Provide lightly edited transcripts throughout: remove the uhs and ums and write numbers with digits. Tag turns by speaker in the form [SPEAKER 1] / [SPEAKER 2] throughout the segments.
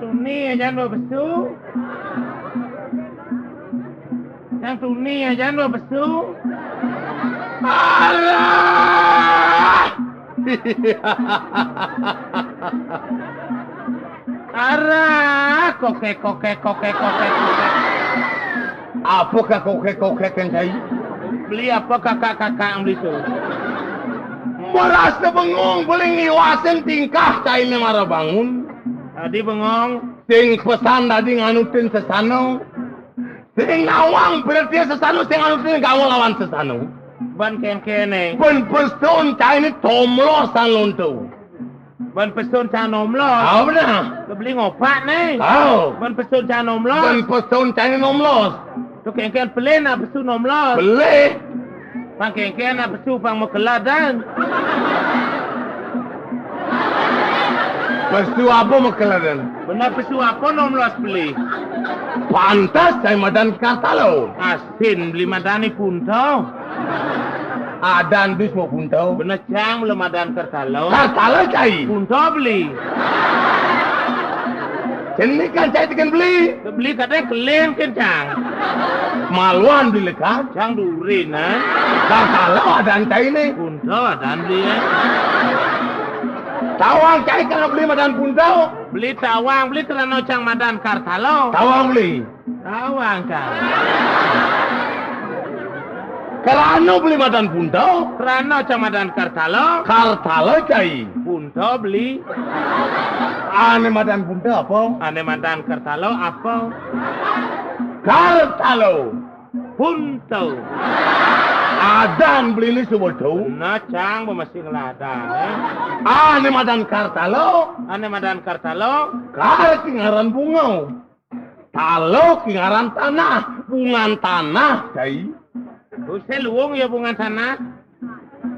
[SPEAKER 1] tuni aja dua besu. Yang tuni aja dua besu.
[SPEAKER 2] Alah!
[SPEAKER 1] Arah, kokek.
[SPEAKER 2] Apakah kokek yang saya?
[SPEAKER 1] Beli apa kakak beli tu?
[SPEAKER 2] Merasa bengong boleh ngiwasin tingkah saya ini marah bangun.
[SPEAKER 1] Tadi bengong.
[SPEAKER 2] Sing pesan tadi nganutin sesano. Sing ngawang berarti sesano, sing nganutin ngawang lawan sesano.
[SPEAKER 1] Ban kene.
[SPEAKER 2] Ben pesun saya ini tomlosan lonto.
[SPEAKER 1] Ban pesun ca nomlos.
[SPEAKER 2] Tahu benar?
[SPEAKER 1] Beli ngopak nih.
[SPEAKER 2] Tahu.
[SPEAKER 1] Ban pesun ca nomlos.
[SPEAKER 2] Ben pesun saya ini nomlos.
[SPEAKER 1] Tu kengken pelin na pesun nomlos.
[SPEAKER 2] Boleh.
[SPEAKER 1] Pang kengken na pesun pang mekeladan.
[SPEAKER 2] Pesu apa makaladan?
[SPEAKER 1] Benar pesun apa nomlos beli?
[SPEAKER 2] Pantas saya madan kartalo.
[SPEAKER 1] Asin beli madani punto.
[SPEAKER 2] Adan bis mau punto.
[SPEAKER 1] Benar cang belum madan kertalo.
[SPEAKER 2] Kartalo cai.
[SPEAKER 1] Punto beli.
[SPEAKER 2] Ini kan cai tekan beli.
[SPEAKER 1] Beli kadang kelen kencang.
[SPEAKER 2] Maluan beli kan?
[SPEAKER 1] Cang durin ha.
[SPEAKER 2] Kartalo adan cai ni.
[SPEAKER 1] Punto dan beli ha.
[SPEAKER 2] Tawang cai kalau beli madan punto.
[SPEAKER 1] Beli tawang beli kerana cang madan kartalo.
[SPEAKER 2] Tawang beli.
[SPEAKER 1] Tawang cang.
[SPEAKER 2] Kerana beli madan punto.
[SPEAKER 1] Kerana cang madan kartalo.
[SPEAKER 2] Kartalo cai.
[SPEAKER 1] Punto beli.
[SPEAKER 2] Ane madan punto apa?
[SPEAKER 1] Ane madan kartalo apa?
[SPEAKER 2] Kartalo.
[SPEAKER 1] Punto.
[SPEAKER 2] Adan beli ni sebetul.
[SPEAKER 1] Nah cang masih ngeladang eh.
[SPEAKER 2] Ane madan kartalo.
[SPEAKER 1] Ane madan kartalo.
[SPEAKER 2] Kar kingaran bunga. Talo kingaran tanah. Bungan tanah cai.
[SPEAKER 1] Usai luwung ya bunga tanah.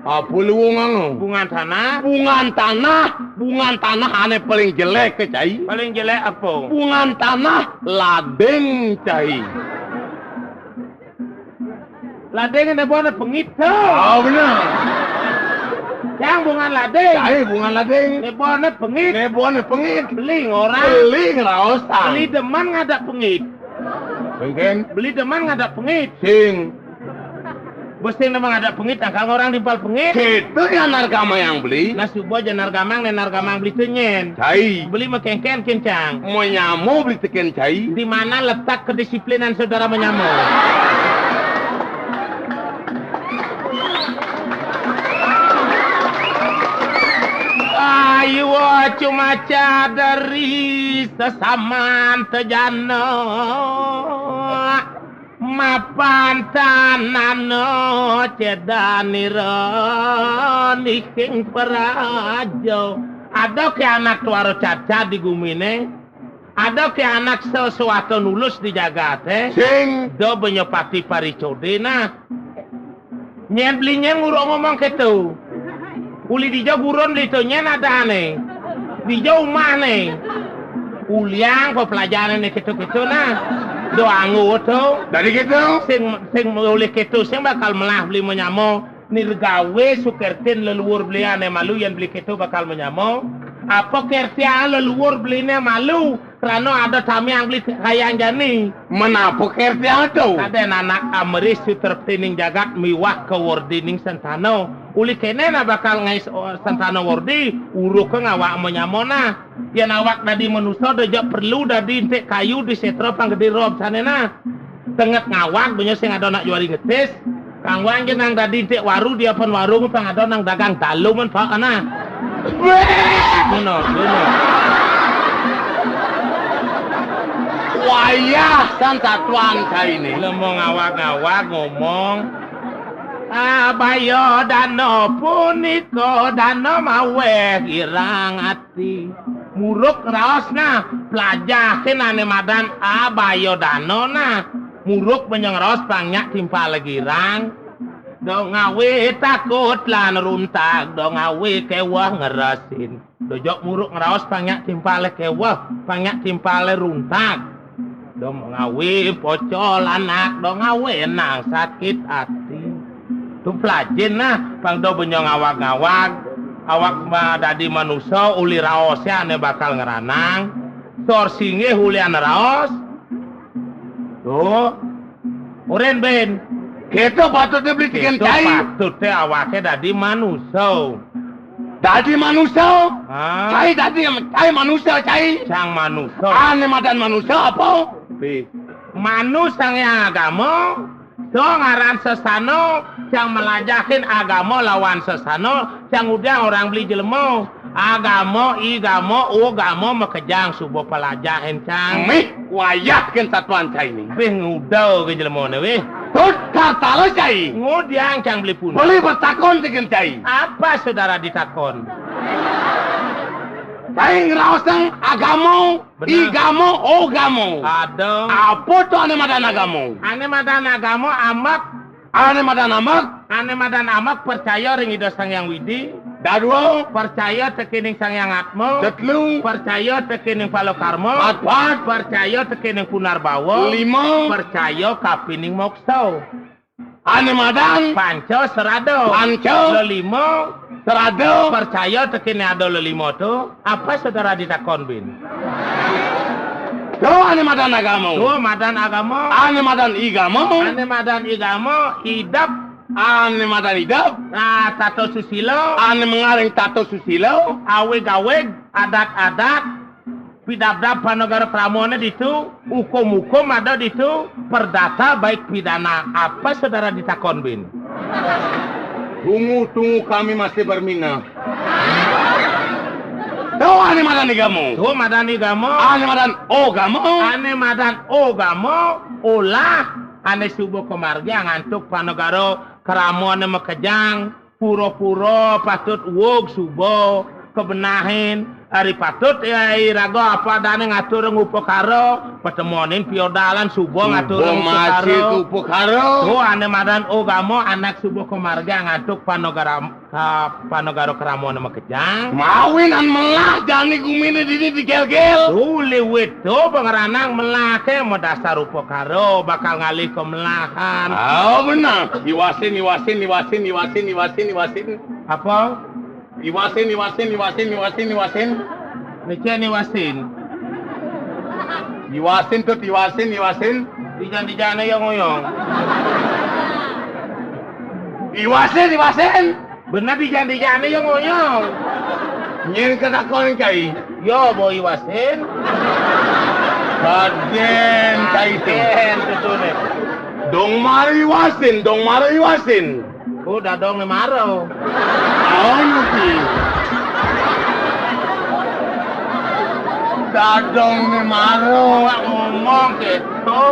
[SPEAKER 2] Apa luwung anu?
[SPEAKER 1] Bunga tanah.
[SPEAKER 2] Bungan tanah ane paling jelek ke cai.
[SPEAKER 1] Paling jelek apa?
[SPEAKER 2] Bungan tanah ladeng cai.
[SPEAKER 1] Ladeng ada buana pengit tu.
[SPEAKER 2] Oh benar.
[SPEAKER 1] Yang bunga ladeng.
[SPEAKER 2] Cai bungan ladeng.
[SPEAKER 1] Ada buana pengit.
[SPEAKER 2] Nebuan pengit.
[SPEAKER 1] Beli orang.
[SPEAKER 2] Beli ngeraosan.
[SPEAKER 1] Beli deman ngadak pengit.
[SPEAKER 2] Mungkin.
[SPEAKER 1] Beli deman ngadak pengit.
[SPEAKER 2] Sing.
[SPEAKER 1] Bosing deman ngadak pengit. Angkal orang timpal pengit.
[SPEAKER 2] Itu yang nargama yang beli.
[SPEAKER 1] Nah subuh aja nargamang dan nargamang beli tenyen.
[SPEAKER 2] Cai.
[SPEAKER 1] Beli makengken kencang.
[SPEAKER 2] Menyamu beli teken cai.
[SPEAKER 1] Di mana letak kedisiplinan saudara menyamu? Ayo cuma dari sesaman tejana mapan tanano cedanira niking perajo. Ada ke anak tuaro caca di gumine. Ada ke anak sesuatu nulus di jagate.
[SPEAKER 2] Sing.
[SPEAKER 1] Do benyopati paricode nah. Nyen belinya nguruk ngomong gitu. Uli di jauh buron di tu nyen ada ane. Di jauh mana? Uliang pelajaran ni gitu nah. Doa ngutu.
[SPEAKER 2] Dari gitu.
[SPEAKER 1] Sing oleh gitu sing bakal melah beli menyamo. Nirgawe sukertin leluhur beli ane malu yang beli gitu bakal menyamo. Apa kertian leluhur belinya malu? Kerana ada kami yang beli kayang jani.
[SPEAKER 2] Menapa kertian tu?
[SPEAKER 1] Ada anak Ameris terpening jagat miwah ke wardining sentano. Uli kene na bakal ngais sentano wardi. Uruk ke ngawak menyamona. Yang awak tadi manusia dah perlu tadi intek kayu di setro panggede rob sana na. Tengat ngawak banyak sing ada nak juari ngetis. Kang wang nang tadi intek waru dia pun warung pang ada nang dagang dalu men fa ana. Benar.
[SPEAKER 2] Wayah santatuan kali ini.
[SPEAKER 1] Lemong ngawak-ngawak ngomong. Abayo dano puniko dano mawe hirang ati. Muruk raosna pelajahin ane madan abayo dano na. Muruk benyang raos pangyak timpa lagi rang. Do ngawe takut lan runtak. Do ngawe kewah ngerasin. Dojok muruk ngeraos pangyak timpa le kewah. Pangyak timpa le runtak. Do ngawe pocol anak. Do ngawe nang sakit hati. Tu pelajin nah, pang do benyong awak-awak, awak dadi manusia uli raosnya ane bakal ngeranang, torsinge Julian Raos. Tuh. Uren Ben.
[SPEAKER 2] Kita patutnya beli tiket
[SPEAKER 1] Itu
[SPEAKER 2] cai.
[SPEAKER 1] patutnya awake dadi manusia.
[SPEAKER 2] Dadi manusia.
[SPEAKER 1] Ah,
[SPEAKER 2] Cai dadi cai manusia cai.
[SPEAKER 1] sang manusia.
[SPEAKER 2] Ane madan manusia apa?
[SPEAKER 1] Manusia yang agama. So ngaran sesano yang melajahin agama lawan sesano yang udah orang beli jelmo agama igamo ugamo makejang subuh pelajahin cang
[SPEAKER 2] Mih wayahkan satuan cai ini.
[SPEAKER 1] ngudau ke jelmo ne weh
[SPEAKER 2] Tut kartala cai.
[SPEAKER 1] ngudiang cang beli pun
[SPEAKER 2] Boleh bertakon dengan cai.
[SPEAKER 1] apa saudara ditakon
[SPEAKER 2] Cai ngerawasan agama,
[SPEAKER 1] Benar.
[SPEAKER 2] igamo, ogamo.
[SPEAKER 1] ada
[SPEAKER 2] Apa tuh ane madan agama?
[SPEAKER 1] ane madan agama amak
[SPEAKER 2] Ane madan amak.
[SPEAKER 1] ane madan amak percaya ring ido sang yang widi
[SPEAKER 2] Dadua.
[SPEAKER 1] percaya tekining sang yang atmo
[SPEAKER 2] Tetlu.
[SPEAKER 1] percaya tekining palokarmo
[SPEAKER 2] Empat.
[SPEAKER 1] percaya tekining punarbawa
[SPEAKER 2] Lima.
[SPEAKER 1] percaya kapining moksa
[SPEAKER 2] Ane madan.
[SPEAKER 1] panco serado
[SPEAKER 2] Panco.
[SPEAKER 1] lelimo
[SPEAKER 2] Serado.
[SPEAKER 1] percaya tekining ada lelimo tu apa saudara ditakon bin
[SPEAKER 2] Tuh ane madan agama.
[SPEAKER 1] tu madan agama
[SPEAKER 2] Ane madan igamo.
[SPEAKER 1] ane madan igamo hidup
[SPEAKER 2] Ane madan hidup.
[SPEAKER 1] tato susilo
[SPEAKER 2] Ane mengaring tato susilo.
[SPEAKER 1] aweg-aweg adat-adat pidabdab panegara pramona ditu hukum-hukum ada ditu perdata baik pidana apa saudara ditakon bin
[SPEAKER 2] Tunggu kami masih berminat. Tuh ane madan igamo.
[SPEAKER 1] tu madan igamo
[SPEAKER 2] Ane madan ogamo.
[SPEAKER 1] ane madan ogamo olah ane subuh kemarga ngantuk panegara keramuan makejang puro-puro patut wog subuh kebenahin hari patut ya irago apa dane ngatur ngupokaro pertemuanin piodalan subuh ngatur
[SPEAKER 2] masih
[SPEAKER 1] ngupokaro
[SPEAKER 2] kupukaro.
[SPEAKER 1] tuh ane madan ogamo anak subuh kemarga ngantuk panegara keramuan makejang
[SPEAKER 2] Mawin an melah jani gumine didi digel-gel.
[SPEAKER 1] liwit tuh pengeranang melake mau dasar upokaro bakal ngalih ke melahan
[SPEAKER 2] Oh benar. Iwasin.
[SPEAKER 1] apa
[SPEAKER 2] Iwasin.
[SPEAKER 1] Nece ni wasin
[SPEAKER 2] Iwasin.
[SPEAKER 1] dijan-dijana yang ngoyong
[SPEAKER 2] Iwasin.
[SPEAKER 1] bener dijan-dijana yang ngoyong
[SPEAKER 2] Nyen ketakon kai.
[SPEAKER 1] yo boy wasin
[SPEAKER 2] Baden kai itu.
[SPEAKER 1] ten tutune
[SPEAKER 2] Dong mari iwasin.
[SPEAKER 1] udah dong ni maro
[SPEAKER 2] Aon ki. Dadong ni maro.
[SPEAKER 1] ngomong gitu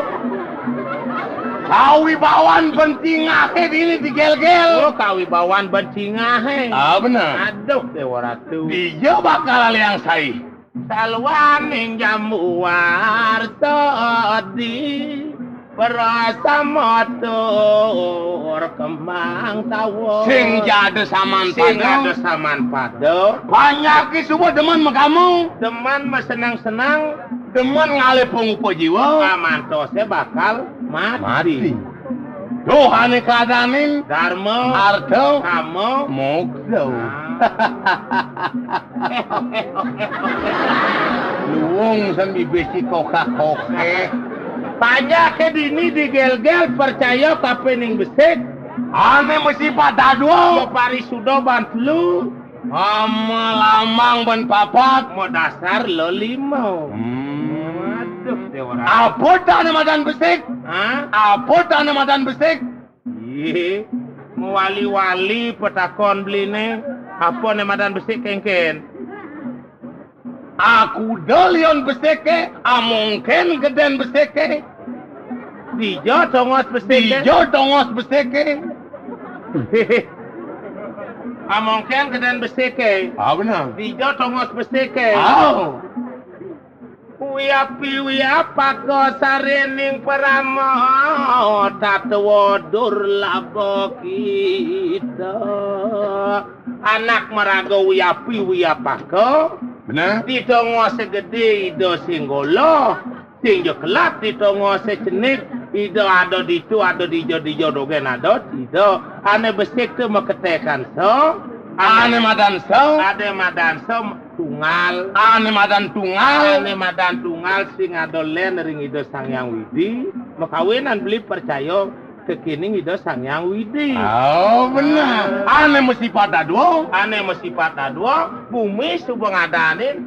[SPEAKER 2] Kawi bawan penting akhir ini digel-gel.
[SPEAKER 1] lo kawibawan bencingahe
[SPEAKER 2] Ah benar.
[SPEAKER 1] aduh dewa ratu
[SPEAKER 2] Dia bakal yang sai.
[SPEAKER 1] salwaning jamuar todi berasa motor kembang tawo
[SPEAKER 2] Sing jade saman
[SPEAKER 1] sing ada
[SPEAKER 2] pada.
[SPEAKER 1] saman pado
[SPEAKER 2] Banyak ki semua demen sama kamu.
[SPEAKER 1] teman mah senang-senang
[SPEAKER 2] Demen ngalepung upo jiwa.
[SPEAKER 1] amantose bakal mati.
[SPEAKER 2] Tuh ane keadaanin.
[SPEAKER 1] Darmo
[SPEAKER 2] Arto.
[SPEAKER 1] kamu
[SPEAKER 2] Mokso. Luwung san bibesi koka-koke.
[SPEAKER 1] banyak ke dini digel-gel percaya kapening besek
[SPEAKER 2] Ane mesti pada dua.
[SPEAKER 1] pari sudo bantlu
[SPEAKER 2] Ama lamang ban papat.
[SPEAKER 1] mau dasar lo limo aduh dewa ratu.
[SPEAKER 2] Apa tak ane madan besik?
[SPEAKER 1] Hah?
[SPEAKER 2] Apa tak ane madan besik?
[SPEAKER 1] Iya, wali-wali petakon beline apa nih madan besik kengken.
[SPEAKER 2] Aku dolion beseke, amongken geden beseke.
[SPEAKER 1] Dijo tongos besik.
[SPEAKER 2] Dijo dongos beseke.
[SPEAKER 1] Amongken keden besik.
[SPEAKER 2] Ah benar.
[SPEAKER 1] Dijo tongos besik.
[SPEAKER 2] Oh.
[SPEAKER 1] Wiapa ko sarening paramo tatwo durlabo kita. Anak marago wiapa ko.
[SPEAKER 2] Benar?
[SPEAKER 1] Ditongo segede ido singgolo singjo kelap ditongo secenit ido ado ditu ado dijo dogen ado ido ane besik tu meketekan so
[SPEAKER 2] Ane madan so.
[SPEAKER 1] ade madan so tunggal
[SPEAKER 2] ane madan
[SPEAKER 1] tunggal sing adolen ring Ida Sang Hyang Widi makawinan beli percaya kekining Ida Sang Hyang Widi.
[SPEAKER 2] Oh benar. Ane mesti pada dua
[SPEAKER 1] bumi subeng adanin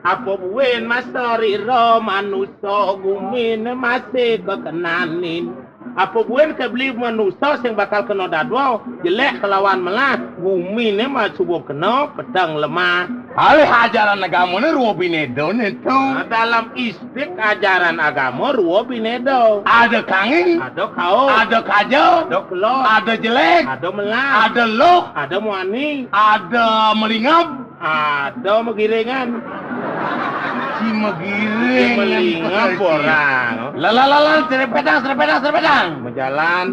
[SPEAKER 1] apa buin masori ro manusa gumin masih kekenanin apa buin kebeli manusa sing bakal kena dadwa jelek kelawan melah bumi ne mah subuh kena pedang lemah.
[SPEAKER 2] Ale ajaran agama ni ruo binedo neto.
[SPEAKER 1] Dalam istik ajaran agama ruo binedo.
[SPEAKER 2] Ada kanging,
[SPEAKER 1] Ada kau,
[SPEAKER 2] ada kajo,
[SPEAKER 1] ada kelok,
[SPEAKER 2] ada jelek,
[SPEAKER 1] ada melah,
[SPEAKER 2] ada lok,
[SPEAKER 1] ada muani,
[SPEAKER 2] ada melingap,
[SPEAKER 1] ada megiringan.
[SPEAKER 2] si megiring
[SPEAKER 1] Melingap orang.
[SPEAKER 2] Lalalala, serepedang.
[SPEAKER 1] Berjalan.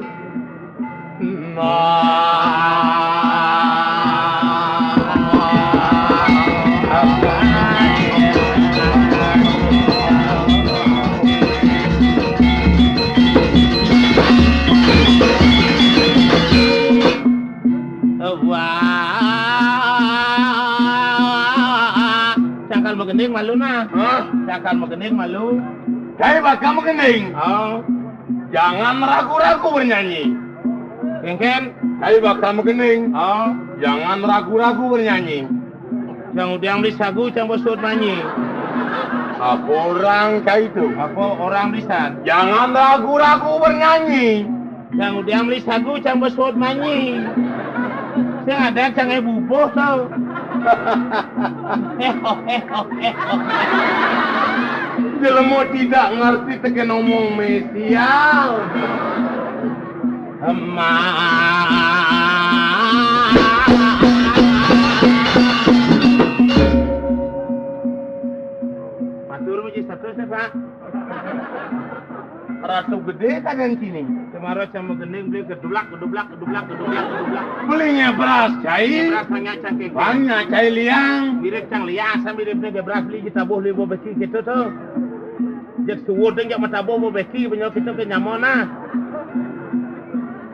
[SPEAKER 1] Cangkal megening malu nah. Cangkal megening malu.
[SPEAKER 2] Kayak bakal kening.
[SPEAKER 1] Oh,
[SPEAKER 2] Jangan ragu-ragu bernyanyi.
[SPEAKER 1] kengken.
[SPEAKER 2] Kayak bakal kening.
[SPEAKER 1] Oh,
[SPEAKER 2] Jangan ragu-ragu bernyanyi.
[SPEAKER 1] yang udah beli sagu cang bosut nyanyi.
[SPEAKER 2] Apa orang kayak itu?
[SPEAKER 1] Apa orang lisan?
[SPEAKER 2] Jangan ragu-ragu bernyanyi.
[SPEAKER 1] Yang udah beli sagu cang bosut nyanyi. Saya ada cang bubuh tau.
[SPEAKER 2] Jelemo tidak ngerti teken ngomong mesial.
[SPEAKER 1] Matur muji satu Pak.
[SPEAKER 2] Ratu gede kan yang sini.
[SPEAKER 1] Kemarin sama gening beli gedublak.
[SPEAKER 2] Belinya beras cair.
[SPEAKER 1] Rasanya cangkeng.
[SPEAKER 2] Banyak cair liang.
[SPEAKER 1] Mirip cang liang, sama mirip nih beras beli kita boh libo besi gitu tuh. Jek suwud jeung mata boh besi banyak kita ke nyamona.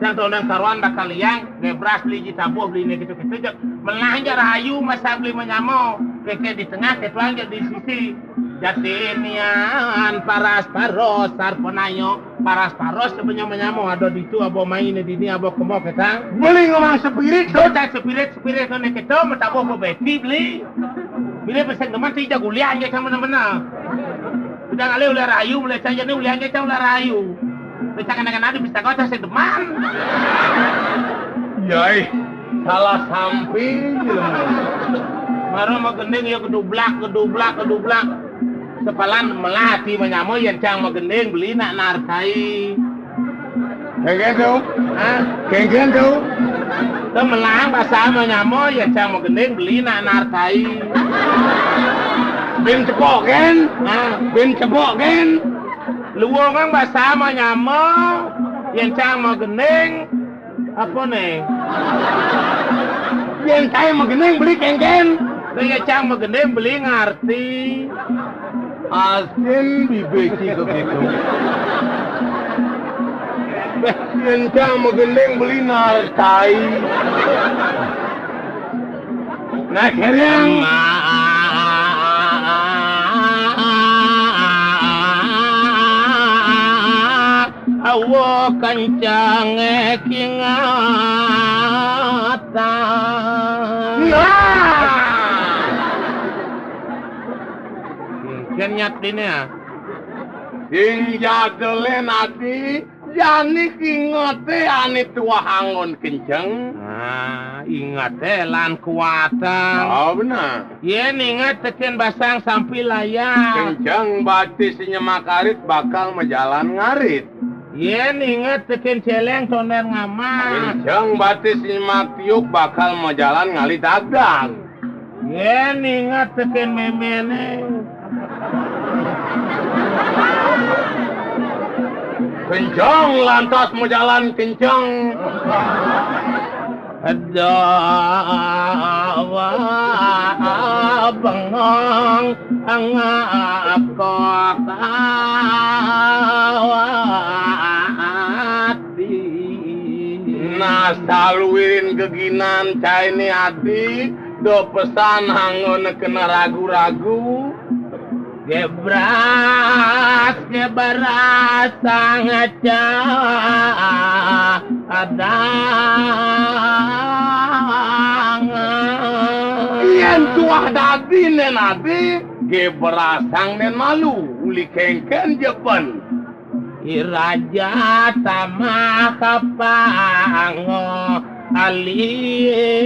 [SPEAKER 1] Cang tonan karuan bakal liang, beras beli kita boh beli nih gitu jek. Melanja rahayu masa beli menyamo. Keke di tengah ketuang di sisi. Jatinian paras paros sarponayo paras paros sebenarnya menyamo ada di tu abo main di ni abo kemo kita
[SPEAKER 2] Beli ngomong spirit.
[SPEAKER 1] Dota spirit kone kita metabo ko beti beli pesen teman ti jago lian ge sama benar udah ngale ulah rayu mulai saja ni ulah ge ulah rayu bisa kan ada bisa kau tasik teman
[SPEAKER 2] Yai, salah samping jelema.
[SPEAKER 1] Maro mau gending ya kedublak sepalan melati menyamo yang cang magendeng beli nak narkai.
[SPEAKER 2] Kayak gitu.
[SPEAKER 1] Hah?
[SPEAKER 2] Kayak gitu.
[SPEAKER 1] Tuh melang bahasa menyamo yang cang magendeng beli nak narkai.
[SPEAKER 2] Ben cepok kan?
[SPEAKER 1] Hah?
[SPEAKER 2] Ben cepok kan?
[SPEAKER 1] Luwung kan bahasa menyamo yang cang magendeng apa nih?
[SPEAKER 2] Yang saya mageneng beli kengken.
[SPEAKER 1] Tuh yang cang magendeng beli ngarti.
[SPEAKER 2] Asin bibeci begitu. Yang magendeng beli narkai. Nah keryang.
[SPEAKER 1] Awo kencang kingatan. Kenyat ini ya.
[SPEAKER 2] Sing jadelen ati jani kingote ani tua hangon kenceng.
[SPEAKER 1] Ingat lan kuatan.
[SPEAKER 2] Oh benar.
[SPEAKER 1] Yen ingat teken basang sampai layak.
[SPEAKER 2] Kenceng batis nyemakarit bakal menjalan ngarit.
[SPEAKER 1] Yen ingat teken celeng toner ngamak.
[SPEAKER 2] Kenceng batis nyemak tiuk bakal menjalan ngali dagang.
[SPEAKER 1] Yen ingat teken memene.
[SPEAKER 2] Kenceng lantas menjalan kenceng.
[SPEAKER 1] Ada bengong angakok hati.
[SPEAKER 2] Nah asal wirin keginan cai ni adi do pesan hangon kena ragu-ragu
[SPEAKER 1] Gebras sangat adang
[SPEAKER 2] yen tuah dadi nen adi geberasang nen malu uli kengken jepen
[SPEAKER 1] Iraja sama kapango aliwaili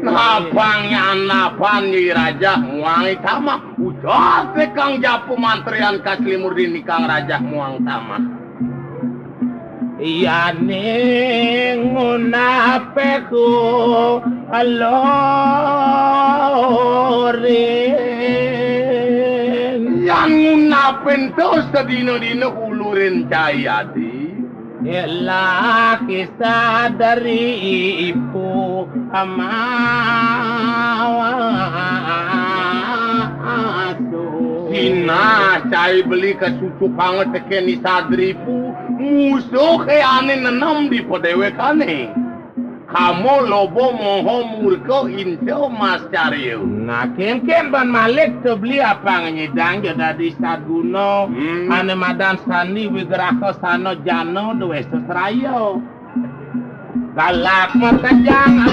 [SPEAKER 2] Napan nyi raja muang tama udah kang japu mantrian kaslimurdin kang raja muang tama
[SPEAKER 1] iya ngunapeku alorin
[SPEAKER 2] yang ngunapen to sedino-dino ulurin cayadi
[SPEAKER 1] Ialah kisah dari ibu amawasu
[SPEAKER 2] Sina cai beli ke susu panget teken ni sadripu musuh ke ane nenam di podewe kane kamu lobo moho murko inso mas cariu
[SPEAKER 1] Nah kem ban malik tu beli apa ngedang jadi di saguno ane madan sani wigrako sano jano dua sesrayo galak mata jangan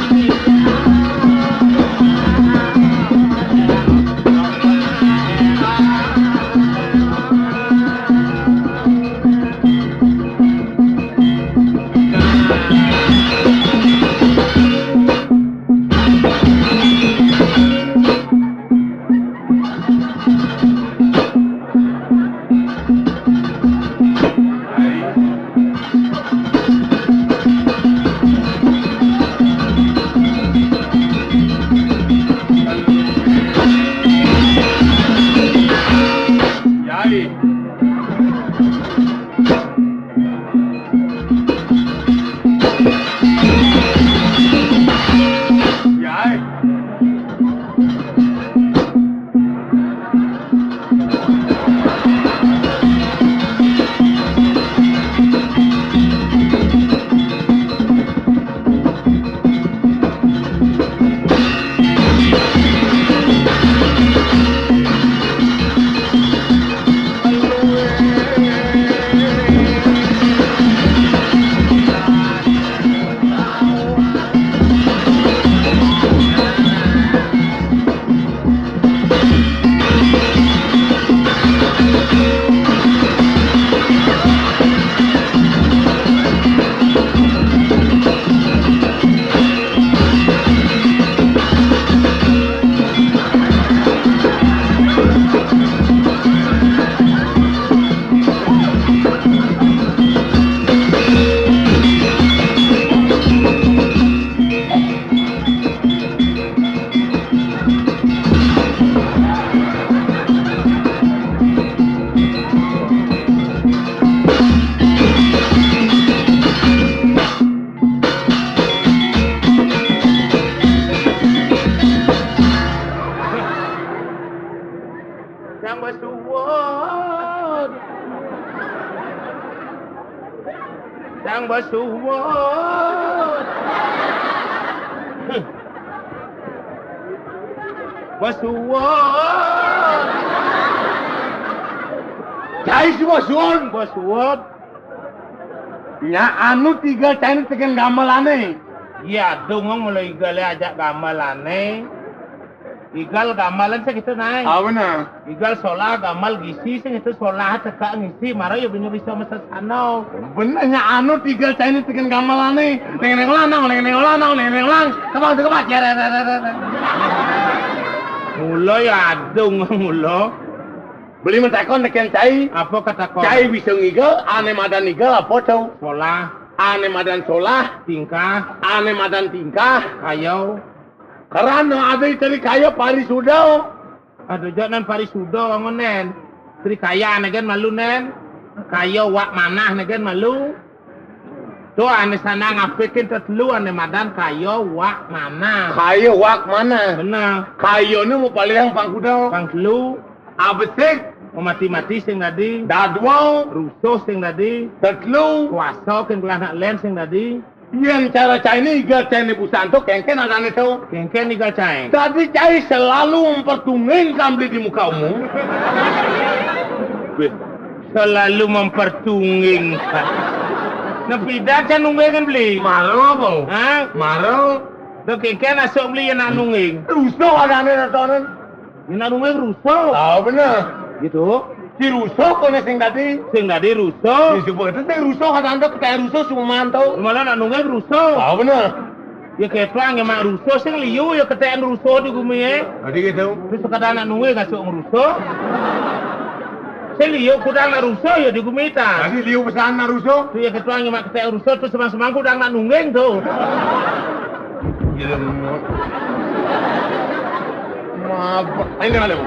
[SPEAKER 1] Sang basuwot basuwot
[SPEAKER 2] cai si basuwot
[SPEAKER 1] basuwot
[SPEAKER 2] ya anu tiga cai teken gamelane
[SPEAKER 1] ya dungong mulai igale ajak gamalane igal gamalan sa kita naik
[SPEAKER 2] benar
[SPEAKER 1] igal sola gamal gisi sa kita sola teka ngisi maro yo binyo bisa masasano
[SPEAKER 2] benernya anu tiga cai teken gamelane neng lanang kemang
[SPEAKER 1] mulo ya adung mulo
[SPEAKER 2] beli mentekon teken cai
[SPEAKER 1] apa kata kau
[SPEAKER 2] cai bisa ngigal ane madan ngigal apa cau
[SPEAKER 1] sola
[SPEAKER 2] ane madan solah
[SPEAKER 1] tingkah
[SPEAKER 2] ane madan tingkah
[SPEAKER 1] kayo
[SPEAKER 2] karena ada tadi kaya pari sudah
[SPEAKER 1] aduh jangan pari sudo ngonen tri kaya negen malu nen kayo wak manah negen malu tuh ane sana ngapekin tetelu ane madan kayo wak manah
[SPEAKER 2] kaya wak mana
[SPEAKER 1] benar
[SPEAKER 2] kayo ni mau paling pangkuda
[SPEAKER 1] pang telu
[SPEAKER 2] abesek
[SPEAKER 1] mati-mati sing tadi,
[SPEAKER 2] Dadwa,
[SPEAKER 1] rusuh sing tadi,
[SPEAKER 2] Tetlu,
[SPEAKER 1] kuasa ken kelah len sing tadi,
[SPEAKER 2] Yang cara cai ini igal cai ini busanto kengken ada nih tuh.
[SPEAKER 1] kengken igal cai.
[SPEAKER 2] Tadi cai selalu mempertungingkan di muka umum.
[SPEAKER 1] Selalu mempertungingkan. Napidat can nunggingin beli.
[SPEAKER 2] Maro apa?
[SPEAKER 1] Ha?
[SPEAKER 2] Maro.
[SPEAKER 1] Do kengken asok beli yang nak nungging.
[SPEAKER 2] Rusuh ada nih nontonan.
[SPEAKER 1] Yang nak nungging rusuh.
[SPEAKER 2] Tahu bener.
[SPEAKER 1] Gitu.
[SPEAKER 2] Si rusuh kau sing tadi.
[SPEAKER 1] Sing tadi rusuh.
[SPEAKER 2] Si sebuah itu rusuh ada anda kayak rusuh semua mantau.
[SPEAKER 1] Malah nak nungging rusuh.
[SPEAKER 2] Tahu bener.
[SPEAKER 1] Ya ketang yang mak rusuh sing liu ya ketean rusuh di gumi eh.
[SPEAKER 2] Tadi gitu.
[SPEAKER 1] Terus sekadar nak nungging kasih rusuh. Sing liu kudang nak rusuh ya di gumi ta.
[SPEAKER 2] Tadi liu pesan na rusuh.
[SPEAKER 1] Tu ya ketang yang mak ketean rusuh tu semang-semang kudang nak nungging tu.
[SPEAKER 2] Gila. Maaf. Ini mana bu?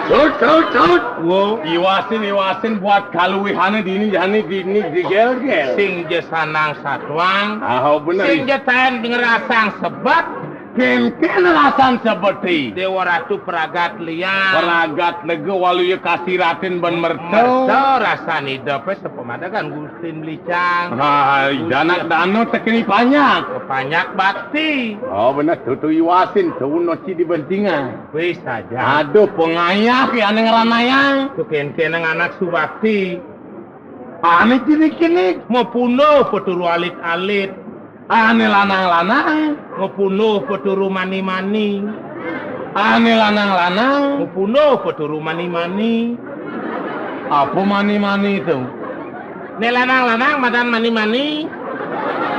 [SPEAKER 2] Tut.
[SPEAKER 1] Wo
[SPEAKER 2] Iwasin buat kaluwihannya di gel-gel.
[SPEAKER 1] sing je sanang satuang.
[SPEAKER 2] Ah, bener.
[SPEAKER 1] Sing je tahan ngerasang sebat.
[SPEAKER 2] Ken rasan seperti
[SPEAKER 1] Dewa Ratu Peragat Liang.
[SPEAKER 2] peragat lega walau ya kasih ratin ban merto.
[SPEAKER 1] Merto rasa ni dapat sepemadakan Gustin Belicang.
[SPEAKER 2] Hai, danak dano tekni banyak.
[SPEAKER 1] Banyak bakti.
[SPEAKER 2] Oh benar, tutu iwasin, tuh noci di bentingan.
[SPEAKER 1] Wis saja.
[SPEAKER 2] Aduh, pengayak ya aneh ngeranayang.
[SPEAKER 1] Tu ken-ken anak subakti.
[SPEAKER 2] Aneh kini.
[SPEAKER 1] Mau punuh peturu alit-alit.
[SPEAKER 2] Aneh lanang-lanang.
[SPEAKER 1] Mau punuh peturu mani-mani.
[SPEAKER 2] Aneh lanang-lanang.
[SPEAKER 1] Mau punuh peturu mani-mani.
[SPEAKER 2] Apa mani-mani itu?
[SPEAKER 1] Ne lanang-lanang madan mani-mani.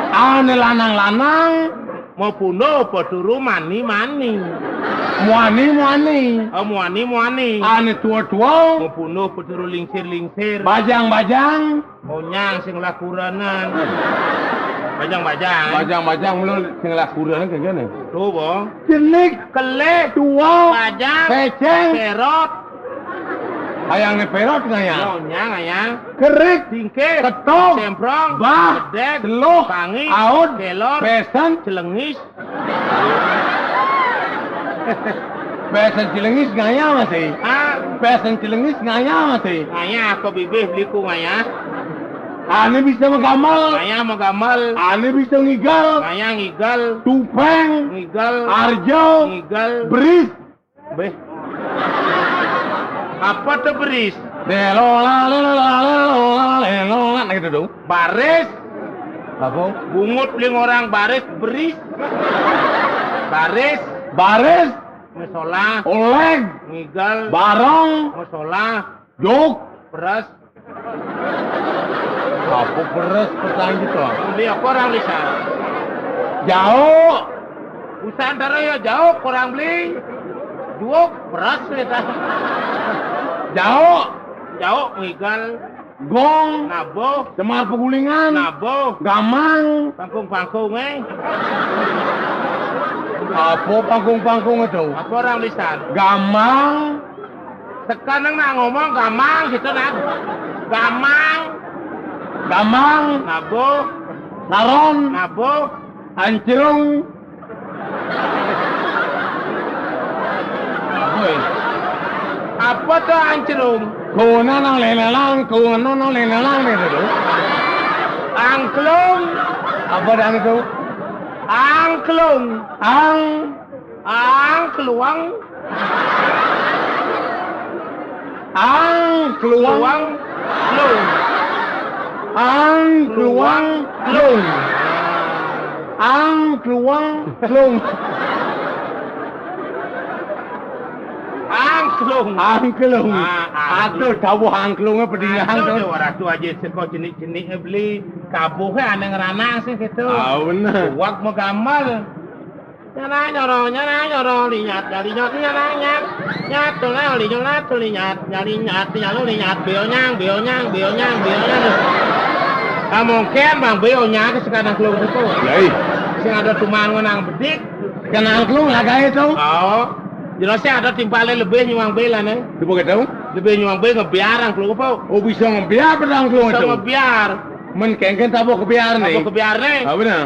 [SPEAKER 2] Aneh lanang-lanang.
[SPEAKER 1] Mau punuh peturu mani-mani.
[SPEAKER 2] Muani.
[SPEAKER 1] Oh muani.
[SPEAKER 2] Aneh tua-tua.
[SPEAKER 1] Mau punuh peturu lingsir-lingsir.
[SPEAKER 2] Bajang-bajang.
[SPEAKER 1] Onyang sing lakuranan. Bajang-bajang.
[SPEAKER 2] Bajang-bajang mulu sing lakuran kayak gini.
[SPEAKER 1] Tuh, Bo.
[SPEAKER 2] Jenik,
[SPEAKER 1] Kelek.
[SPEAKER 2] tua,
[SPEAKER 1] Bajang.
[SPEAKER 2] peceng.
[SPEAKER 1] Perot.
[SPEAKER 2] Ayang perot nggak ya?
[SPEAKER 1] Onyang ayang.
[SPEAKER 2] Kerik,
[SPEAKER 1] Tingkir.
[SPEAKER 2] ketok,
[SPEAKER 1] Semprong.
[SPEAKER 2] bah,
[SPEAKER 1] Gedek.
[SPEAKER 2] celuh,
[SPEAKER 1] Pangi.
[SPEAKER 2] aut,
[SPEAKER 1] Kelor.
[SPEAKER 2] pesen,
[SPEAKER 1] Celengis.
[SPEAKER 2] pesen cilengis ngaya masih. Pesen cilengis ngaya masih.
[SPEAKER 1] Ngaya aku bibih beliku ngaya.
[SPEAKER 2] Ane bisa menggamal,
[SPEAKER 1] Ngaya mau gamal.
[SPEAKER 2] ane bisa ngigal,
[SPEAKER 1] Ngaya ngigal.
[SPEAKER 2] tupeng,
[SPEAKER 1] Ngigal.
[SPEAKER 2] arjo,
[SPEAKER 1] Ngigal.
[SPEAKER 2] beris,
[SPEAKER 1] Beh. Apa tuh beris?
[SPEAKER 2] lelola, nah gitu dong.
[SPEAKER 1] Baris.
[SPEAKER 2] Apa?
[SPEAKER 1] Bungut beli orang baris beris.
[SPEAKER 2] Baris,
[SPEAKER 1] Musola.
[SPEAKER 2] oleg,
[SPEAKER 1] Ngigal.
[SPEAKER 2] barong,
[SPEAKER 1] Musola.
[SPEAKER 2] jok,
[SPEAKER 1] Beras.
[SPEAKER 2] apa beres petang gitu.
[SPEAKER 1] Beli apa orang lisan?
[SPEAKER 2] Jauh,
[SPEAKER 1] Usaha antara ya jauh kurang beli. Juok beras kita.
[SPEAKER 2] jauh,
[SPEAKER 1] Ngigal.
[SPEAKER 2] gong,
[SPEAKER 1] Nabo.
[SPEAKER 2] semar pegulingan,
[SPEAKER 1] Nabo.
[SPEAKER 2] gamang,
[SPEAKER 1] Pangkung-pangkung
[SPEAKER 2] apa panggung-panggung itu?
[SPEAKER 1] Apa orang lisan?
[SPEAKER 2] Gamang,
[SPEAKER 1] Sekarang nak ngomong gamang gitu nak.
[SPEAKER 2] gamang,
[SPEAKER 1] Nabo.
[SPEAKER 2] naron,
[SPEAKER 1] Nabo.
[SPEAKER 2] ancilung. Apa ya?
[SPEAKER 1] Apa tuh ancelung?
[SPEAKER 2] Kuna nang lenelang gitu.
[SPEAKER 1] Angklung.
[SPEAKER 2] Apa dan itu?
[SPEAKER 1] Angklung. Angkluang.
[SPEAKER 2] Keluang,
[SPEAKER 1] Klung.
[SPEAKER 2] keluang, klung. Keluang, klung.
[SPEAKER 1] Angklung.
[SPEAKER 2] Angklung.
[SPEAKER 1] Ah,
[SPEAKER 2] Aduh, tahu angklungnya pedingan
[SPEAKER 1] Aduh,
[SPEAKER 2] tuh.
[SPEAKER 1] orang tu aja seko jenik-jeniknya beli kabuhnya aneh ngeranang sih gitu.
[SPEAKER 2] Ah, bener.
[SPEAKER 1] Wak mau gamal. Nyana nyoro linyat tuh linyat bionyang Mungkin Bang Beo nyake sekarang keluar itu.
[SPEAKER 2] Lai,
[SPEAKER 1] Sing ada tuman ngenang bedik.
[SPEAKER 2] kan angklung lagay itu.
[SPEAKER 1] Oh. Jelas sih ada timpalnya lebih nyuang bela nih.
[SPEAKER 2] Coba kita tahu.
[SPEAKER 1] Lebih nyuang bela ngebiarang keluar apa?
[SPEAKER 2] Oh bisa ngebiar pada angklung
[SPEAKER 1] Bisa
[SPEAKER 2] itu.
[SPEAKER 1] ngebiar.
[SPEAKER 2] Men kengken tabo kebiar nih.
[SPEAKER 1] Apa kebiar nih?
[SPEAKER 2] Apa benar?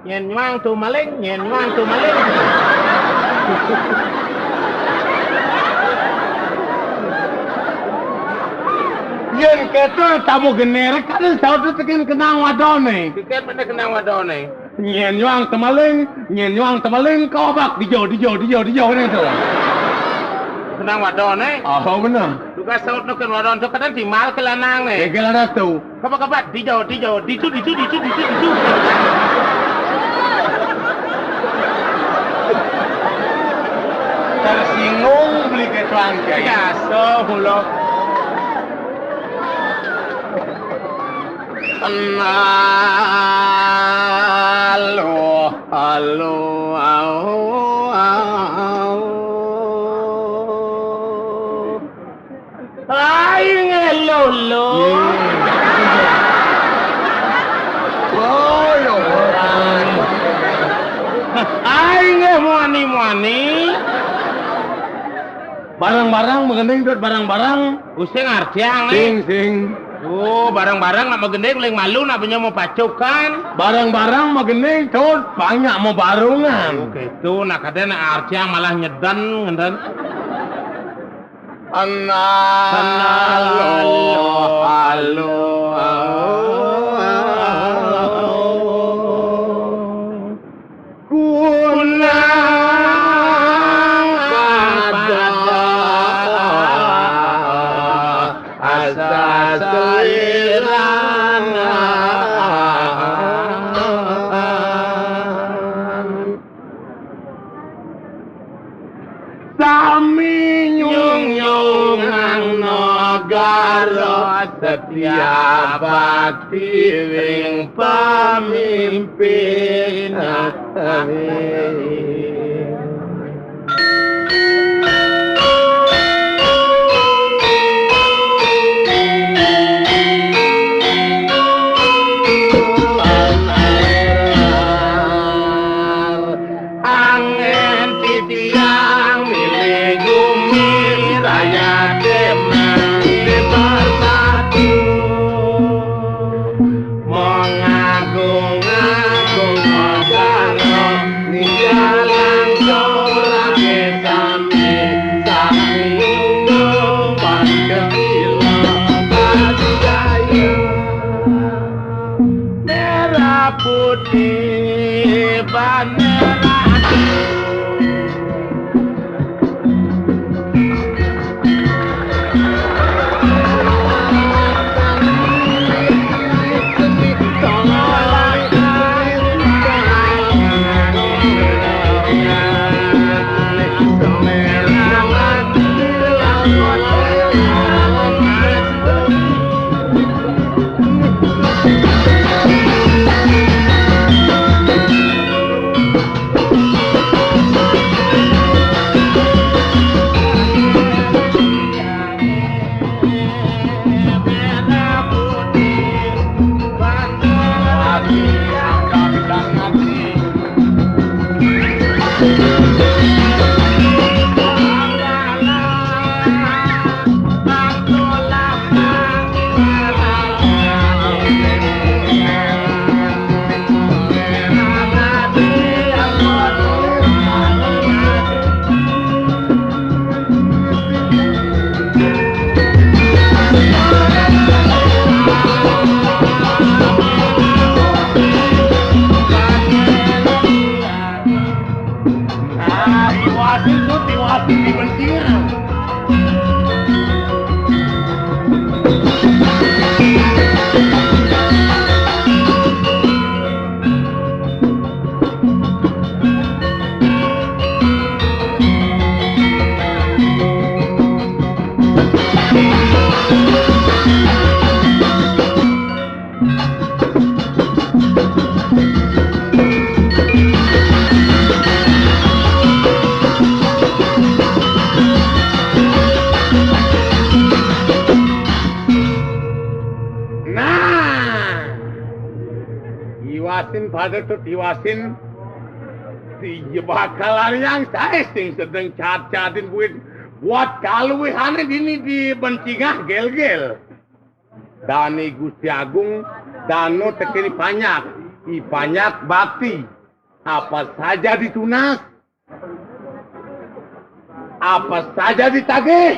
[SPEAKER 1] Nyen nyuang tuh maling, nyen nyuang tuh maling.
[SPEAKER 2] Yen keto tabo generik kan tahu tu tekin kenang wadone.
[SPEAKER 1] Tiket mana kena wadone?
[SPEAKER 2] Nyen nyuang temaling kau bak dijo ni tu.
[SPEAKER 1] Kena wadone?
[SPEAKER 2] Oh benar.
[SPEAKER 1] Duka saut no kena wadone tu kadang timal ke lanang nih.
[SPEAKER 2] Kegel ada tu.
[SPEAKER 1] Kapak dijo, ditu.
[SPEAKER 2] Tersinggung beli ketuan kaya.
[SPEAKER 1] Ya, so hulo.
[SPEAKER 2] Halo,
[SPEAKER 1] Ay, ngelolo.
[SPEAKER 2] Oh, yo.
[SPEAKER 1] Ay, ngemuani.
[SPEAKER 2] Barang-barang mengending dot barang-barang.
[SPEAKER 1] Useng artiang nih.
[SPEAKER 2] Sing.
[SPEAKER 1] Oh, barang-barang nak magendeng leng malu nak punya mau pacukan.
[SPEAKER 2] Barang-barang mengending dot banyak mau barungan.
[SPEAKER 1] Oke, itu nak ada nak artiang malah nyedan ngenden.
[SPEAKER 2] Halo. Kunang pada asa selirana. Sami nyung-nyungang negara setia bakti ring pamimpin. Angin titiang milik bumi raya demang di bersatu mengagung-agung magano ninggalan seorang kesami sami undung pandegila badaya merah putih bandera. tiwasin pada tuh tiwasin si bakalan yang saya sing sedang cat-catin buat kalau hane dini di bencingah gel-gel. Dani Gusti Agung dano tekeni banyak, i banyak bakti. Apa saja ditunas, apa saja ditagih.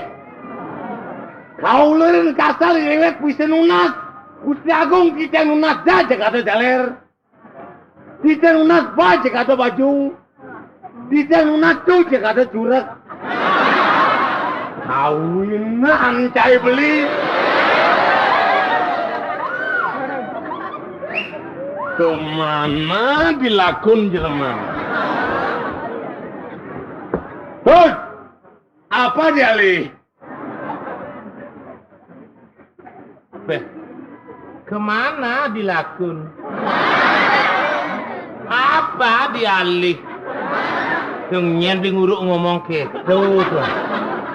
[SPEAKER 2] Kau leren kasar lewat bisa nunas. Gusti Agung kita nunas saja kata jaler. Kita nunas baca kata baju. Kita nunas cuci kata curek. Kawinan cai beli. Kemana dilakun Jerman? Hut! Apa dia li?
[SPEAKER 1] Kemana dilakun? Apa dialih? Tungnya nguruk ngomong gitu tuh.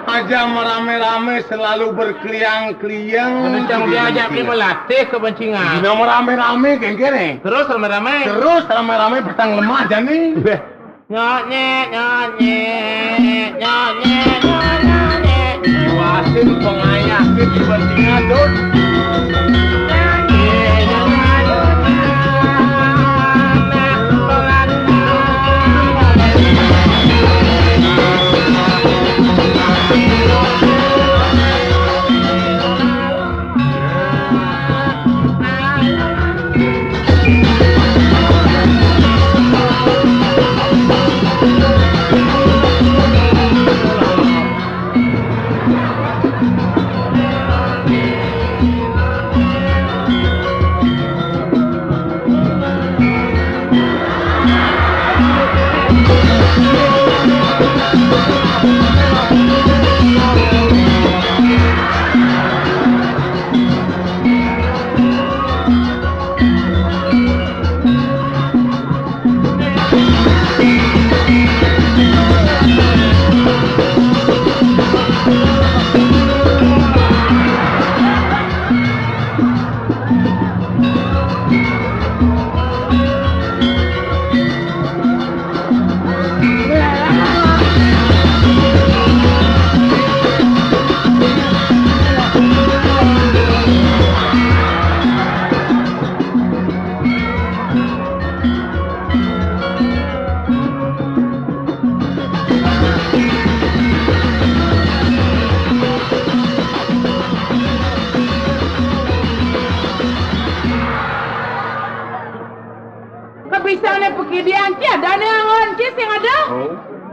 [SPEAKER 2] Aja merame-rame selalu berkeliang-keliang.
[SPEAKER 1] Mencang diajak ke melatih kebencingan.
[SPEAKER 2] Gina merame-rame geng-geng.
[SPEAKER 1] Terus rame-rame.
[SPEAKER 2] Terus rame-rame petang lemah aja nih.
[SPEAKER 1] Nyonye, nyonye, nyonye, nyonye.
[SPEAKER 2] Wasin pengayakin kepentingan tuh.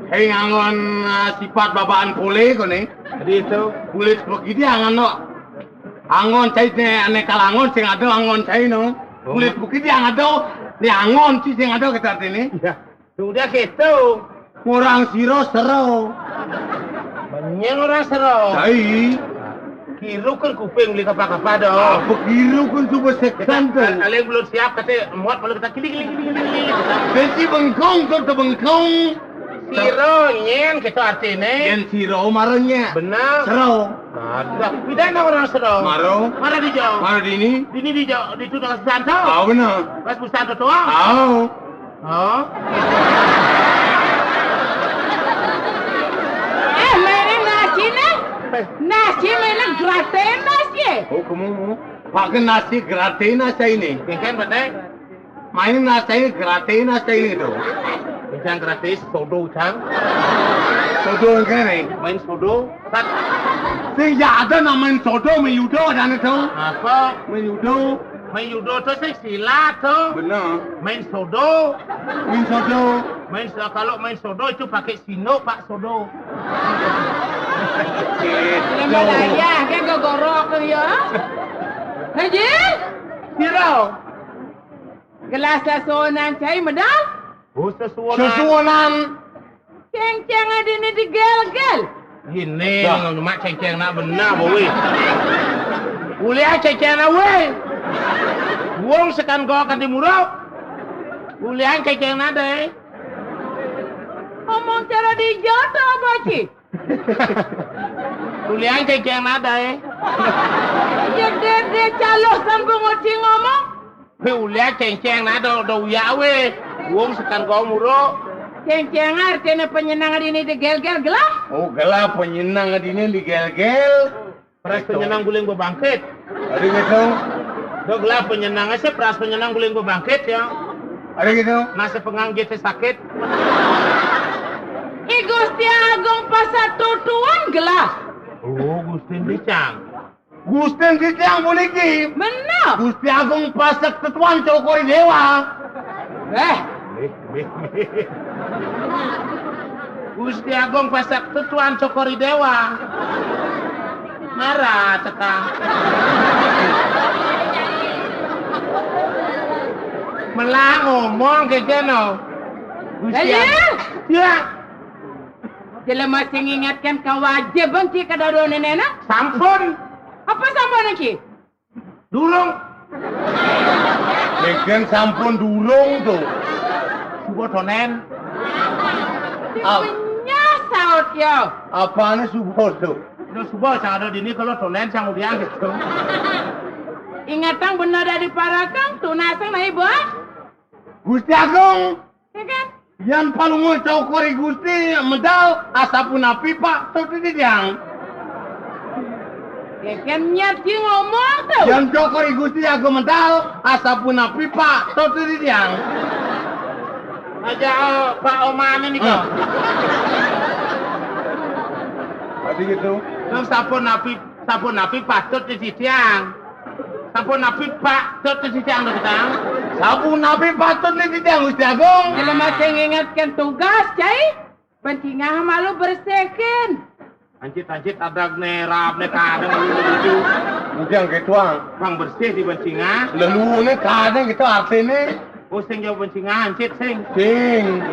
[SPEAKER 2] Hei angon sifat babaan pule ko nih.
[SPEAKER 1] Jadi itu
[SPEAKER 2] Kulit begini angon no. Angon cai ne ane kalangon sing ada angon cai no. Kulit begini yang ada ni angon sih sing ada kita ini.
[SPEAKER 1] ya sudah gitu.
[SPEAKER 2] Orang siro sero.
[SPEAKER 1] Banyak orang seru.
[SPEAKER 2] Cai.
[SPEAKER 1] Kiru kan kuping beli kapal-kapal dong.
[SPEAKER 2] Apa kiru kan coba sekan tuh.
[SPEAKER 1] Kalian belum siap kata muat kalau kita kili.
[SPEAKER 2] Besi bengkong tuh bengkong.
[SPEAKER 1] Siro nyen gitu artinya.
[SPEAKER 2] Yang siro marahnya.
[SPEAKER 1] Benar.
[SPEAKER 2] Sero.
[SPEAKER 1] Ada. Pidana orang seru.
[SPEAKER 2] Maro.
[SPEAKER 1] Mana di jauh?
[SPEAKER 2] Mana di ini?
[SPEAKER 1] Di jauh. Di tunas santo.
[SPEAKER 2] Ah benar.
[SPEAKER 1] Pas santo tua.
[SPEAKER 2] Ah.
[SPEAKER 1] Oh.
[SPEAKER 3] Mainan nasi nih? Nasi mainan gratis nasi.
[SPEAKER 2] Oh kamu pakai nasi gratis nasi ini.
[SPEAKER 1] Kan betul.
[SPEAKER 2] Main nasi gratis nasi ini tuh.
[SPEAKER 1] Yang gratis sodo cang.
[SPEAKER 2] Sodo kan nih.
[SPEAKER 1] Main sodo. Kan.
[SPEAKER 2] Sing ada nama sodo main judo dan itu.
[SPEAKER 1] Apa?
[SPEAKER 2] Main judo.
[SPEAKER 1] Main judo tuh sih silat tuh.
[SPEAKER 2] Benar.
[SPEAKER 1] Main sodo.
[SPEAKER 2] Main sodo.
[SPEAKER 1] Kalau main sodo itu pakai sino Pak Sodo.
[SPEAKER 3] Yang Malaya kan gogorok ya. Haji?
[SPEAKER 1] Siro.
[SPEAKER 3] Gelas sonan cai medal?
[SPEAKER 1] Oh sesuatu.
[SPEAKER 2] Sesuanan.
[SPEAKER 3] Ceng-ceng ada ni digel-gel.
[SPEAKER 1] Gini, mak ceng-ceng nak benar bowe. Kuliah ceng-ceng nak we. Wong sekan kau akan dimurau. Kuliah ceng-ceng nak deh.
[SPEAKER 3] Omong cara dijodoh baci.
[SPEAKER 1] Kuliah ceng-ceng nak deh.
[SPEAKER 3] Ya dia calo sambung ngocing ngomong.
[SPEAKER 1] ulia ceng-ceng na do yawe. Wong sekan kau muro.
[SPEAKER 3] Ceng-ceng artinya penyenangan ini digel-gel gelah.
[SPEAKER 2] Oh, gelap penyenang adine digel-gel.
[SPEAKER 1] Pras penyenang guling bebangkit.
[SPEAKER 2] Ada gitu.
[SPEAKER 1] Do gelap penyenang sih pras penyenang guling bebangkit ya.
[SPEAKER 2] Ada gitu.
[SPEAKER 1] Nasi penganggit sakit.
[SPEAKER 3] I Gusti Agung pasar tutuan gelah.
[SPEAKER 1] Oh, Gusti Dicang.
[SPEAKER 2] Gusten Kijang puniki.
[SPEAKER 3] Benar.
[SPEAKER 2] Gusti Agung pasak tetuan cokori dewa.
[SPEAKER 1] Gusti Agung pasak tetuan cokori dewa. Marah cekang. Melang ngomong ke keno. Gusti Agung. Ya.
[SPEAKER 3] Jelema sing ingatkan kau wajib bangki kadado nenena.
[SPEAKER 1] Sampun.
[SPEAKER 3] Apa sama niki?
[SPEAKER 1] Durung.
[SPEAKER 2] Legen sampun durung tuh.
[SPEAKER 1] Subuh tonen.
[SPEAKER 3] Punya saut yo.
[SPEAKER 2] Apaan subuh tuh?
[SPEAKER 1] Lo subuh sang ada dini kalau tonen sang udiang gitu.
[SPEAKER 3] Ingatan benar dari parakang tunasang na ibu.
[SPEAKER 2] Gusti Agung.
[SPEAKER 3] Ya kan?
[SPEAKER 2] Yang palungo cokori Gusti medal asapuna pipa tuh yang.
[SPEAKER 3] Ya kan nyati ngomong tuh.
[SPEAKER 2] Yang cokori Gusti Agung medal asapuna pipa tuh yang.
[SPEAKER 1] Aja Pak Oman ini kok.
[SPEAKER 2] Tadi gitu.
[SPEAKER 1] Nang sampun napi patut di sitiang. Sampun napi patut di sitiang lho ketang.
[SPEAKER 2] Sapu nabi patut nih yang Gusti Agung.
[SPEAKER 3] Jelema sing ingatkan tugas cai. Pencingah malu bersihkan.
[SPEAKER 1] Ancit ada nerap ne kadang itu.
[SPEAKER 2] Yang ketuang.
[SPEAKER 1] Bang bersih di bencingah.
[SPEAKER 2] Leluhune kadang gitu artinya.
[SPEAKER 1] Oh sing jauh bencingah ancit sing.
[SPEAKER 2] Sing.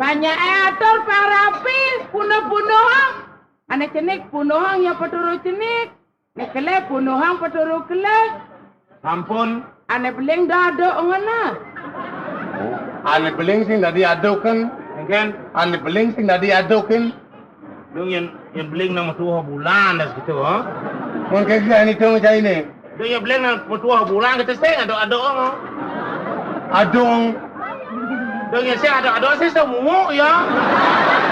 [SPEAKER 3] Banyak atur parapil punuh-punuhang. Ane cenik punuhang ya peturu cenik. Nekele punuhang peturu kele.
[SPEAKER 1] Sampun.
[SPEAKER 3] Ane beling dado ngana.
[SPEAKER 2] Ane beling sing tadi adokan.
[SPEAKER 1] Kan
[SPEAKER 2] Ane beling sing tadi adokan.
[SPEAKER 1] dong yang beling nang matuha bulan das gitu oh.
[SPEAKER 2] Mun kaya ni tu macam ini.
[SPEAKER 1] Dong yang beling nang matuha bulan kita sing ado oh.
[SPEAKER 2] Adong.
[SPEAKER 1] Dong yang sing ado sing semua ya.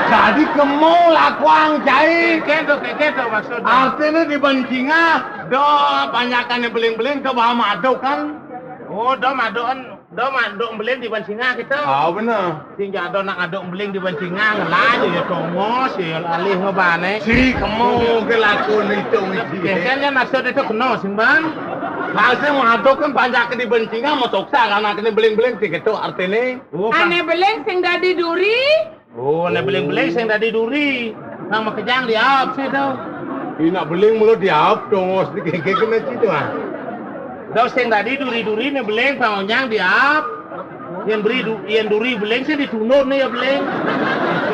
[SPEAKER 2] Jadi kemo lakuang cai.
[SPEAKER 1] Kento maksudnya.
[SPEAKER 2] Artinya di Bencingah, do banyakan yang beling-beling ke bahan aduk kan?
[SPEAKER 1] Oh, dom beling di Bencingah kita.
[SPEAKER 2] Ah benar.
[SPEAKER 1] Sing jado nak aduk beling di Bencingah ngelaju ya tomo si alih ngebane.
[SPEAKER 2] Si kemo ke lakon itu
[SPEAKER 1] Kan ya maksud itu kena sing bang.
[SPEAKER 2] Hasil mengaduk kan banyak di Bencingah mau toksa karena kena beling-beling sih gitu artinya.
[SPEAKER 1] Oh,
[SPEAKER 3] Ane beling sing dadi duri.
[SPEAKER 1] oh, nek beling-beling sing dadi duri. Nang makejang di ap sih tau.
[SPEAKER 2] Ini nak beling mulu diap dong, sedikit kena situ ah.
[SPEAKER 1] Daw sing tadi duri-duri nih beling pangonyang di ap. Yang duri beling sih ditunur nih ya beling.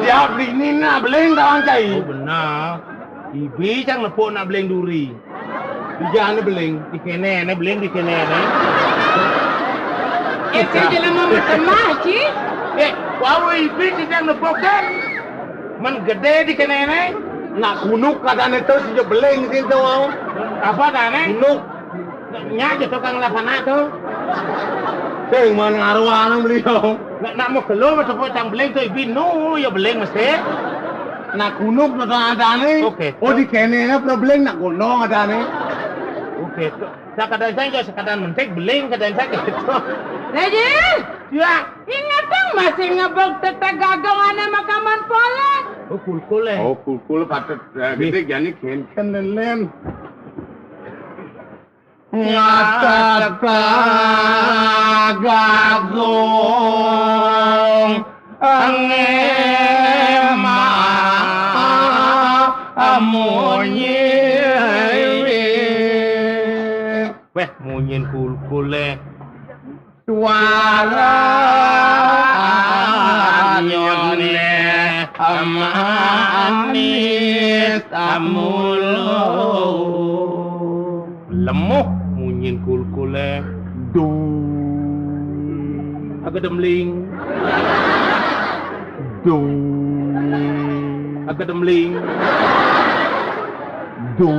[SPEAKER 2] Diap di ini nak beling tawang cai.
[SPEAKER 1] Oh benar. Ibi cang nepuk nak beling duri.
[SPEAKER 2] Di jangan beling.
[SPEAKER 1] Di kene ne beling di kene ne.
[SPEAKER 3] Saya jalan mau bertemah ci.
[SPEAKER 1] Wow ibi si cang nepuk kan. Man gede di kene ne.
[SPEAKER 2] Nak kunuk kadang itu si beling sih tu.
[SPEAKER 1] Apa dah ne?
[SPEAKER 2] Kunuk.
[SPEAKER 1] Nya je tukang lapana tu.
[SPEAKER 2] Sing mana arwah nang beliau.
[SPEAKER 1] Nak mau keluar macam cang beling tu ibi no ya beling mesti.
[SPEAKER 2] Nak kunuk na ada ni.
[SPEAKER 1] Okey.
[SPEAKER 2] Oh di kene na problem nak gunong ada ni.
[SPEAKER 1] Okey. Sekadang saya sekadang mentek beling kadang saya gitu.
[SPEAKER 3] Rajin.
[SPEAKER 1] Ya.
[SPEAKER 3] Ingat dong masih ngebok tetap gagang ane makaman pola.
[SPEAKER 1] Oh kul eh.
[SPEAKER 2] Oh kul patut gede jani ken len. Ngata gagong angema amunyi.
[SPEAKER 1] Weh munyin kul eh.
[SPEAKER 2] Suara nyone amanis amulo.
[SPEAKER 1] Lemuh munyin kul eh.
[SPEAKER 2] Du
[SPEAKER 1] Agak demling.
[SPEAKER 2] du
[SPEAKER 1] Agak demling.
[SPEAKER 2] du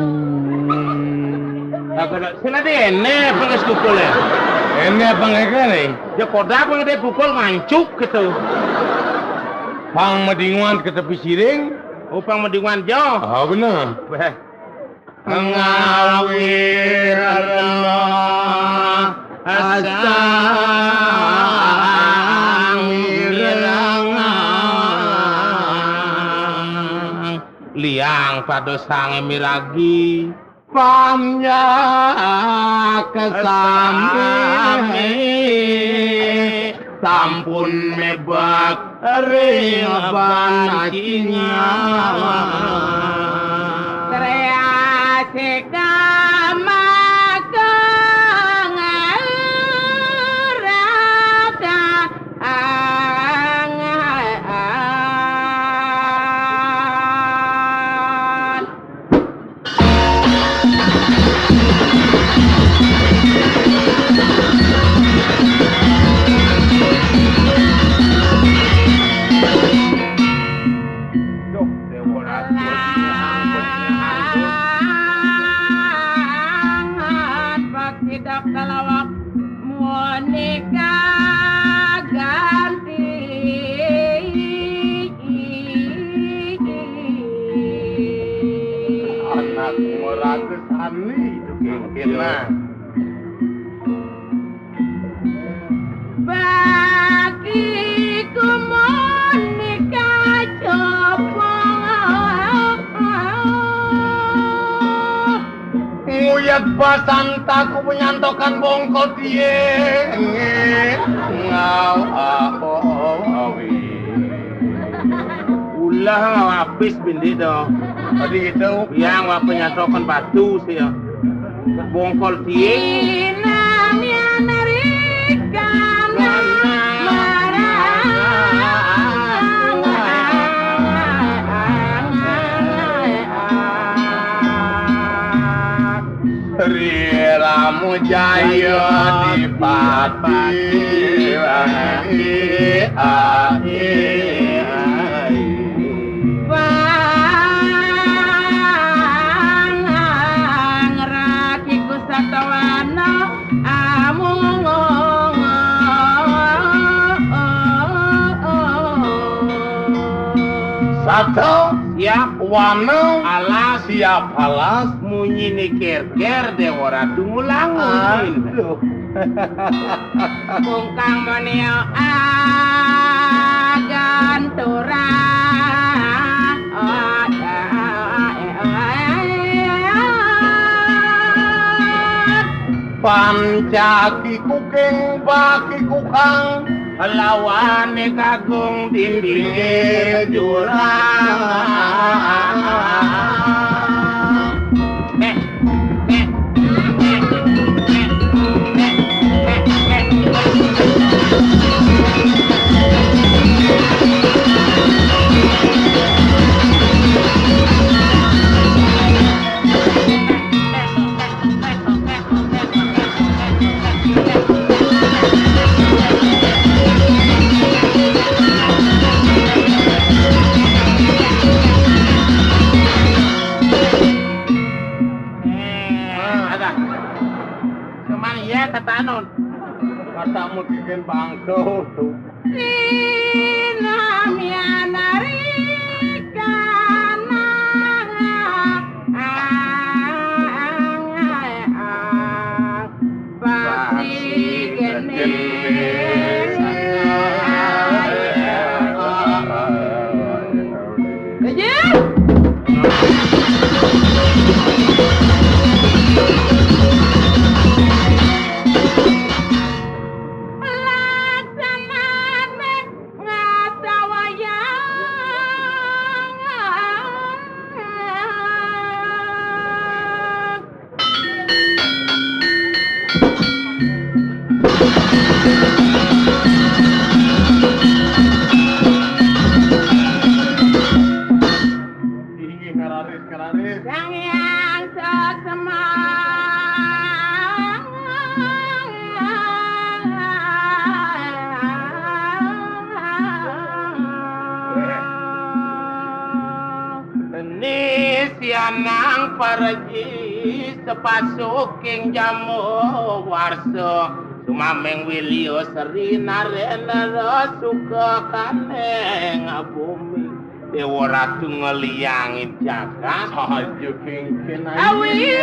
[SPEAKER 1] Agak sina de ne pengas kul eh.
[SPEAKER 2] Ini apa nggak nih?
[SPEAKER 1] Ya kodak yang dia pukul ngancuk gitu.
[SPEAKER 2] Pang medinguan ke tepi siring.
[SPEAKER 1] Upang medinguan jo.
[SPEAKER 2] Ah benar.
[SPEAKER 1] Weh.
[SPEAKER 2] Ngawir asang
[SPEAKER 1] mirangang liang padosang miragi
[SPEAKER 2] pamnya kesami sampun mebak reban cinyawa
[SPEAKER 3] Kreasika makang raka angan
[SPEAKER 1] Duh, Dewa
[SPEAKER 3] Tidak kalawak monika ganti
[SPEAKER 2] anak meratus ani itu kena
[SPEAKER 3] bagiku monika coba
[SPEAKER 2] nguyat basan taku menyantokan bongkol tie ngawi
[SPEAKER 1] ulah ngawapis bindi do.
[SPEAKER 2] tadi gitu
[SPEAKER 1] Yang penyatokan batu sih ya. Bongkol tieng.
[SPEAKER 3] Inamnya narikan
[SPEAKER 2] Riramu jaya di pati
[SPEAKER 3] rakiku satawana amung
[SPEAKER 2] satu
[SPEAKER 1] Siap
[SPEAKER 2] wano
[SPEAKER 1] alas
[SPEAKER 2] siap halas
[SPEAKER 1] munyi ni ker-ker Dewa tumulang munyin.
[SPEAKER 2] aduh
[SPEAKER 3] Kungkang monio agantura
[SPEAKER 2] pancaki kuking baki kukang
[SPEAKER 1] Lawane kagung dinding jurang. Ada. Cuman iya kata anon.
[SPEAKER 2] katamu bikin bangko tuh
[SPEAKER 3] Sinamya narikan pasti
[SPEAKER 2] gigi kararis
[SPEAKER 3] yang
[SPEAKER 1] Ini sianang pergi sepasuking jamu warso Tumameng Wilio Seri Narendra suka kaneng bumi Dewa Ratu ngeliangin jagat
[SPEAKER 2] Saja kengken
[SPEAKER 3] Awi.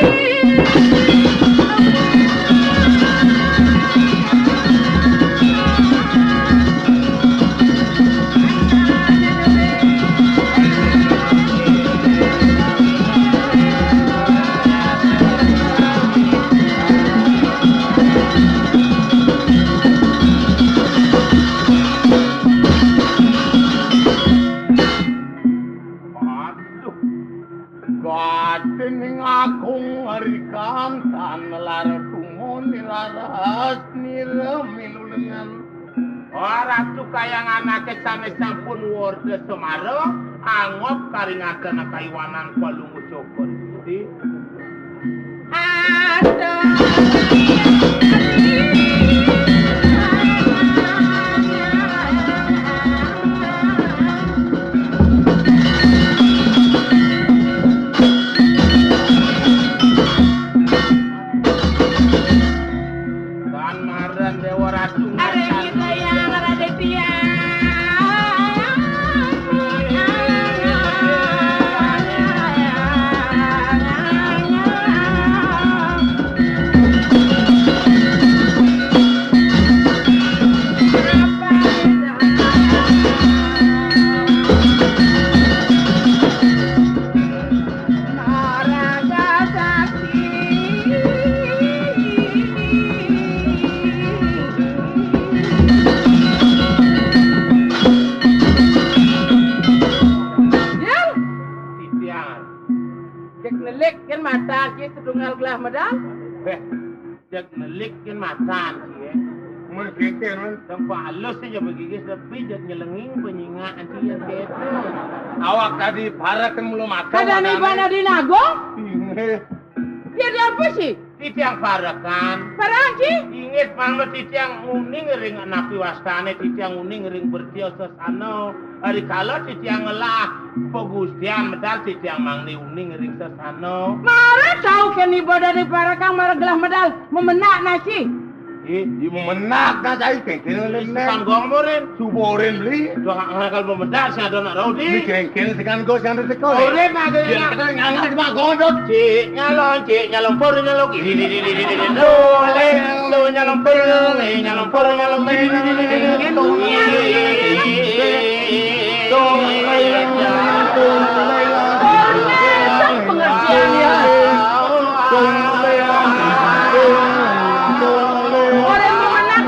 [SPEAKER 2] Gatening akong arikan lara tumon nilaras niramilulengan.
[SPEAKER 1] Ratu kayang anake sanes sampun worde semaro angop karingaken kaiwanan palungu cokor Gusti. Dan maran Dewa Ratu
[SPEAKER 3] Ada kita yang ada tiang. Kan mata ke sedungal gelah medal.
[SPEAKER 1] Cek nelikin matan cie.
[SPEAKER 2] Mun kengken man.
[SPEAKER 1] Tempat halus saja begigis tapi jek nyelenging penyingaan cie gitu.
[SPEAKER 2] Awak tadi parakan belum makan.
[SPEAKER 3] Kada ni bana di nago?
[SPEAKER 2] Inge.
[SPEAKER 3] Jadi apa sih?
[SPEAKER 1] Titiang parakan.
[SPEAKER 3] Paraji?
[SPEAKER 1] Ingat manglo titiang uning ring napi wastane titiang uning ring bertio sesano. Hari kalau titiang ngelah pegustian medal titiang mangni uning ring sesano.
[SPEAKER 3] Mara tahu kan ibu dari parakang mara gelah medal memenak nasi.
[SPEAKER 2] Di memenak na saya kengken
[SPEAKER 1] Kan
[SPEAKER 2] lenen.
[SPEAKER 1] gomborin.
[SPEAKER 2] Suborin beli.
[SPEAKER 1] Dua ngakal memedal saya dona
[SPEAKER 2] Ni
[SPEAKER 1] rodi.
[SPEAKER 2] kengken sekan gos yang dekat.
[SPEAKER 1] Ore mah
[SPEAKER 2] Biar kita ngangat mak gondot.
[SPEAKER 1] cik nyalon pur nyalon dole lo nyalon pur nyalon pur nyalon
[SPEAKER 3] Pengertian ya. Orang memenak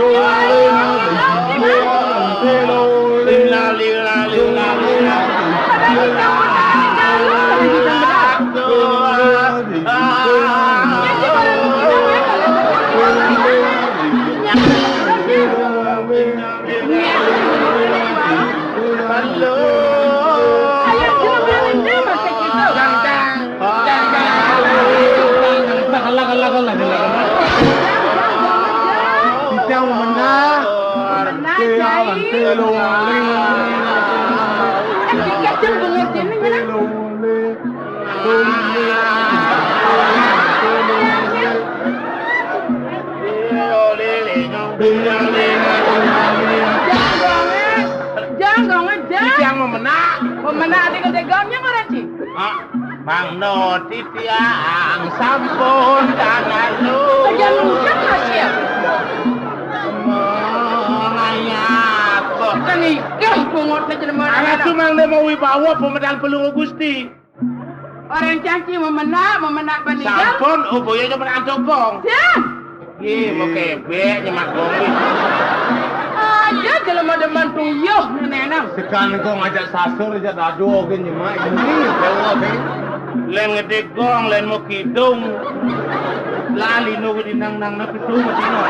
[SPEAKER 1] lila lila lila lila
[SPEAKER 2] Kita memenang.
[SPEAKER 3] Jangan aja.
[SPEAKER 1] Yang memenang.
[SPEAKER 3] Pemenang dengan tegangnya mana sih?
[SPEAKER 1] Bang No titiang sampun tangan lu.
[SPEAKER 3] Jangan lupa masih ya.
[SPEAKER 1] Ngayap.
[SPEAKER 3] Kita nikah pungut na jadi mana?
[SPEAKER 1] Anak tu mang mau wibawa pemedal peluru Gusti.
[SPEAKER 3] Orang caci memenak peninggal.
[SPEAKER 1] Sampun uboyo menang topong.
[SPEAKER 3] Siap.
[SPEAKER 1] Ye mau kebek nyemak gomi.
[SPEAKER 3] Aja kalau ada mantu yoh nenek.
[SPEAKER 2] Sekarang kau ngajak sasur aja dado ke nyemak ini. Dewa ke.
[SPEAKER 1] Len ngedegong, len mau kidung. Lali nunggu di nang na pitu matino.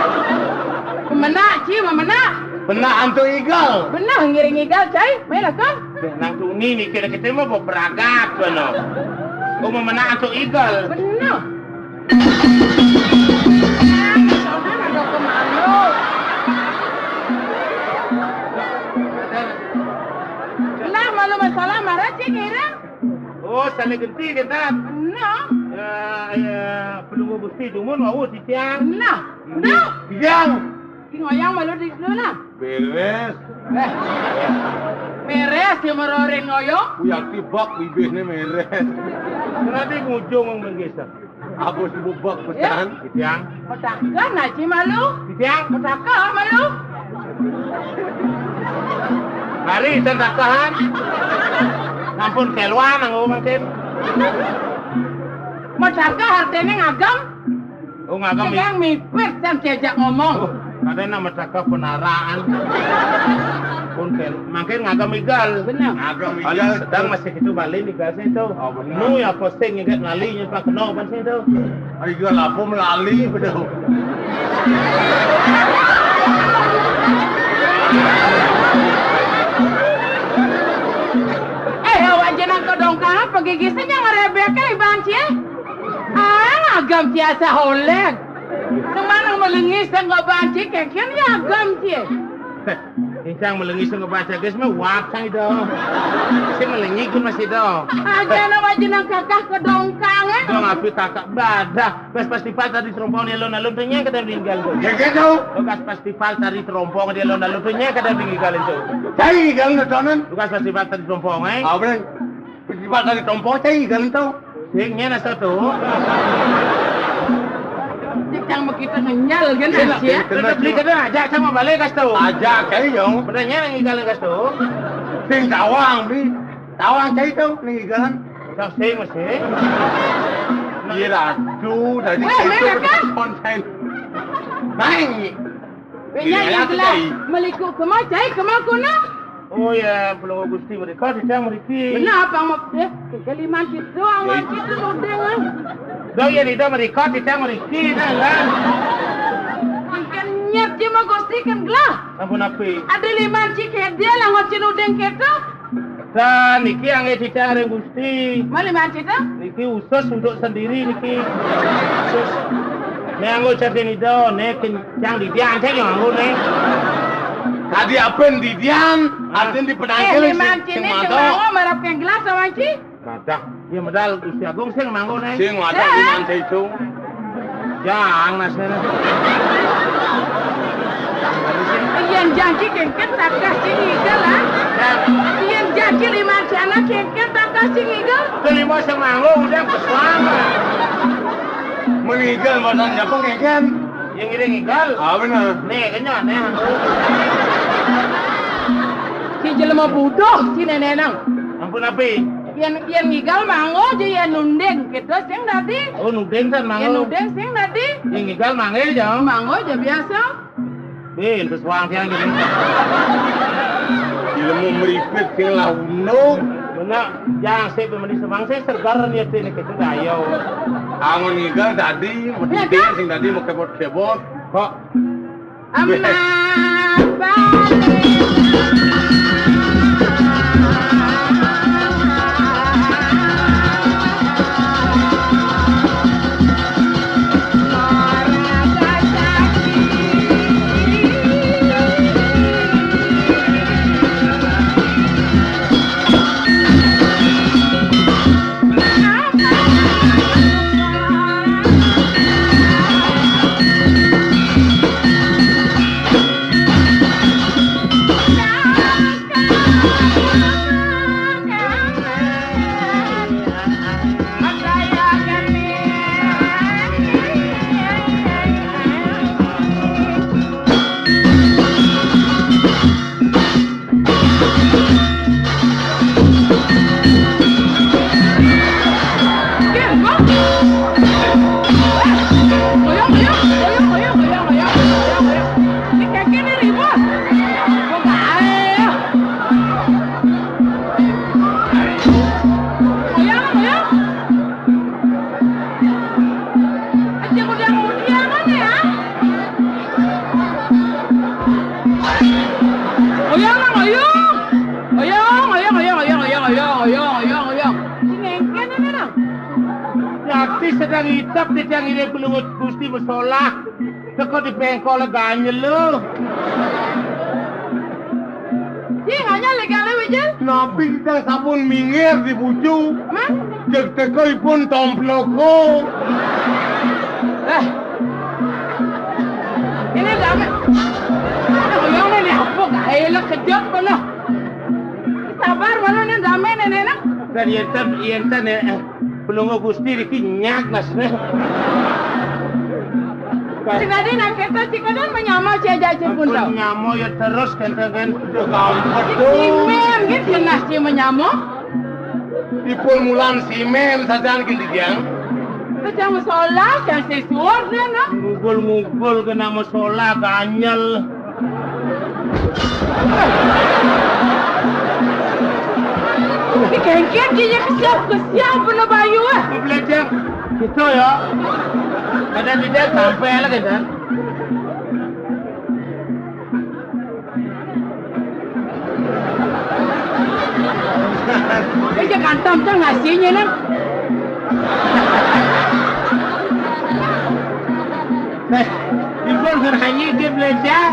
[SPEAKER 3] Memenak ci memenak.
[SPEAKER 2] Benak antu igal.
[SPEAKER 3] Benar ngiring igal cai. Mainlah kan?
[SPEAKER 1] Nang tu ni kira kita mau beragak kono. Oh memenang atau igal.
[SPEAKER 3] Benar. Saudara ada kemana? Nah malu masalah marah sih kira.
[SPEAKER 1] Oh sana genti kita.
[SPEAKER 3] Benar.
[SPEAKER 1] Peluru Gusti dumun mau titiang.
[SPEAKER 3] Benar. Benar.
[SPEAKER 2] Yang
[SPEAKER 3] Ki ngoyang malu di sana.
[SPEAKER 2] Beres.
[SPEAKER 3] Beres si meroreng ngoyong.
[SPEAKER 2] Uyak tibak bibirnya meres.
[SPEAKER 1] Nanti ngujung menggeser.
[SPEAKER 2] Apa si bubak pesan?
[SPEAKER 1] Titiang.
[SPEAKER 3] Petaka naci malu.
[SPEAKER 1] Titiang.
[SPEAKER 3] Petaka malu.
[SPEAKER 1] Mari tentakahan. Nampun keluar nanggo mungkin.
[SPEAKER 3] Petaka hartanya ngagam.
[SPEAKER 1] Oh ngagam
[SPEAKER 3] Yang mipet dan diajak ngomong.
[SPEAKER 1] Kadang nama cakap penaraan. Pun makin ngagam igal.
[SPEAKER 3] Benar.
[SPEAKER 2] Agam
[SPEAKER 1] Kalau
[SPEAKER 2] igal
[SPEAKER 1] sedang masih itu balik di kasih itu.
[SPEAKER 2] Oh, benar.
[SPEAKER 1] Nu ya posting ingat ngalinya pak keno pan itu.
[SPEAKER 2] igal apa melalui betul.
[SPEAKER 3] Wajanan kedongkang pegigisannya ngerebeknya ibanci. Ngagam tiasa holek. Kemana melengis dan nggak banci keken ya agam cie.
[SPEAKER 1] Incang melengis ngebaca guys mah wakang itu. Saya melengi pun masih itu.
[SPEAKER 3] Aja nama jenang kakak kedongkang
[SPEAKER 1] Dong api kakak badah. Pas festival tadi terompong dia alun-alun tuh nya kada meninggal tuh.
[SPEAKER 2] Yang gitu.
[SPEAKER 1] Lukas festival tadi terompong dia alun-alun tuh nya kada meninggal itu.
[SPEAKER 2] Cai igal nontonan.
[SPEAKER 1] Lukas festival tadi terompong
[SPEAKER 2] Benar. Festival dari tompo cai igal itu.
[SPEAKER 1] Sing nya nasa tuh.
[SPEAKER 3] Yang begitu ngenyal kan aja.
[SPEAKER 1] Kada beli kada ajak sama balik kas tuh.
[SPEAKER 2] Ajak cai dong.
[SPEAKER 1] Benarnya nang igal kas tuh.
[SPEAKER 2] Sing tawang bi. Tawang cai itu nih igalan.
[SPEAKER 1] Kau sing masih.
[SPEAKER 2] Iya ratu dari
[SPEAKER 3] Weh, mereka kan?
[SPEAKER 2] konten. Bang.
[SPEAKER 3] Kayaknya yang gelas meliku kemau cai kemau kuna.
[SPEAKER 1] Oh ya, belum Gusti mereka dicang mereka.
[SPEAKER 3] Benar apa mau keliman itu awan itu udeng.
[SPEAKER 1] Dong ya dida mereka dicang mereka kan.
[SPEAKER 3] Kan nyet dia mau gostikan gelas.
[SPEAKER 1] Ampun api.
[SPEAKER 3] Ada liman cik dia lah ngocin udeng kita.
[SPEAKER 1] Dan niki yang dicang ring Gusti.
[SPEAKER 3] Mau liman cik tu?
[SPEAKER 1] Niki usus untuk sendiri niki. Usus. Nenggo cakap ni dah, nek yang di dia cak yang anggo nek.
[SPEAKER 2] Tadi apa yang di Dian? Artinya di penangkil
[SPEAKER 3] liman cik ni cuma merapkan gelas awan cik.
[SPEAKER 1] Madak. Dia medal Gusti Agung sing manggo nek.
[SPEAKER 2] Sing ada di mana itu?
[SPEAKER 1] Jang nasnya.
[SPEAKER 3] Yang janji kengket tak kasih igal lah. Yang janji liman cik anak kengket tak kasih igal.
[SPEAKER 1] Kelima sing manggo udah peswama.
[SPEAKER 2] Meninggal badan siapa ngeken?
[SPEAKER 1] Yang ini ngigal.
[SPEAKER 2] Benar.
[SPEAKER 1] Nek kenya nek.
[SPEAKER 3] Si jelema bodoh si nenek nang.
[SPEAKER 1] Ampun api.
[SPEAKER 3] Yang ngigal mango je yang nundeng kita sing tadi.
[SPEAKER 1] Oh nudeng kan
[SPEAKER 3] Yang
[SPEAKER 1] manggo.
[SPEAKER 3] nundeng sing tadi.
[SPEAKER 1] Yang ngigal mangge jang.
[SPEAKER 3] Mango je biasa.
[SPEAKER 1] Bin peswang tiang gini.
[SPEAKER 2] Ilmu meripit sing launo.
[SPEAKER 1] Benar, yang saya pemeni semang saya segar niat ini kita dayo.
[SPEAKER 2] Angon ngigal tadi, mesti sing tadi mau kebot-kebot.
[SPEAKER 1] Kok
[SPEAKER 3] Amat balik.
[SPEAKER 1] sedang hitap di tiang ini pelungut Gusti bersolah. Teko di pengkol ganyel lu.
[SPEAKER 3] Cing hanya legal wajah.
[SPEAKER 2] Nabi kita sabun minggir di bucu.
[SPEAKER 3] Mah?
[SPEAKER 2] Cek teko pun tomploko.
[SPEAKER 3] Ini gak Yang nenek apa gak elok kejut mana? Sabar mana nih damai nenek nak?
[SPEAKER 1] Tadi enten belum Gusti dikinyak nasnya.
[SPEAKER 3] Tadi nak kita cikadan menyamau saja cepun tau.
[SPEAKER 1] Menyamau ya terus kan gampang
[SPEAKER 3] Simem gitu nasi menyamau.
[SPEAKER 2] Ipul mulan simem saja gini dia.
[SPEAKER 3] Macam musola yang sesuar dia nak.
[SPEAKER 1] Ngugul kena musola ganyel.
[SPEAKER 3] Kengkeng dia kesiap pun bayu ah.
[SPEAKER 1] Belajar gitu ya. Ada tidak sampai lagi kan?
[SPEAKER 3] Dia kantam tu nasinya nak.
[SPEAKER 1] Ibu gerhanya dia belajar.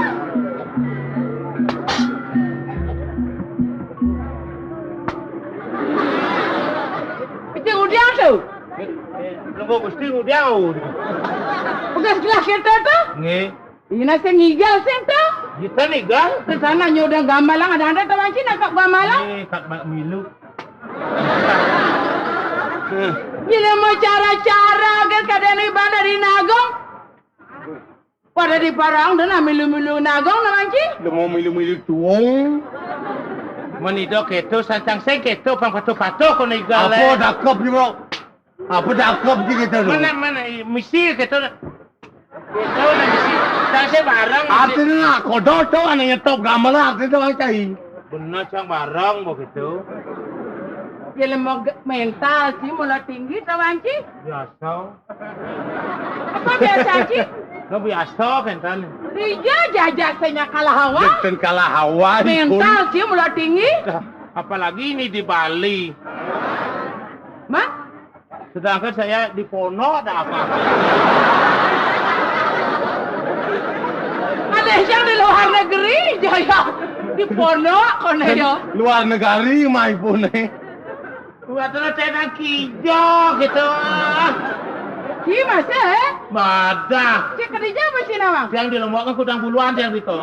[SPEAKER 3] Itu udiang tu.
[SPEAKER 1] Belum Gusti udah.
[SPEAKER 3] Bekas kelas kita tu.
[SPEAKER 1] Nge.
[SPEAKER 3] Ini nasi ngigal sen tu.
[SPEAKER 1] Kita nih gang.
[SPEAKER 3] Kesana nyodang gamalang ada teman Cina kat gamalang.
[SPEAKER 1] Kat milu.
[SPEAKER 3] Bila mau cara-cara kan kadang ibadah di Nagong. Pada di Parang dan milu-milu Nagong teman Cina.
[SPEAKER 2] Lu mau milu-milu tuong.
[SPEAKER 1] Menido keto sancang seng keto pang patu-patu ko nigal.
[SPEAKER 2] Apa dakap ni bro? Apa dakap je kita tu?
[SPEAKER 1] Mana misi keto. Keto na misi. Tang barang.
[SPEAKER 2] Artinya kodok tu anaknya top gamala artinya orang cai.
[SPEAKER 1] Benar cang barang begitu.
[SPEAKER 3] Bila mau mental sih mula tinggi teman Cina.
[SPEAKER 1] Biasa.
[SPEAKER 3] Apa biasa Cina?
[SPEAKER 1] Nggak biasa kan?
[SPEAKER 3] Dia jajasnya kalah hawa.
[SPEAKER 2] Jepten kalah hawa di
[SPEAKER 3] Mental sih mula tinggi.
[SPEAKER 1] Apalagi ini di Bali.
[SPEAKER 3] Mak?
[SPEAKER 1] Sedangkan saya di Pono ada apa?
[SPEAKER 3] Ada yang di luar negeri jaya. Di Pono kono yo.
[SPEAKER 2] luar negari mai pun eh.
[SPEAKER 1] Buat tenang kijau gitu.
[SPEAKER 3] Di masa eh?
[SPEAKER 1] Badah.
[SPEAKER 3] Cik kerja apa sih nama?
[SPEAKER 1] Yang di Lombok kan kudang buluan yang itu.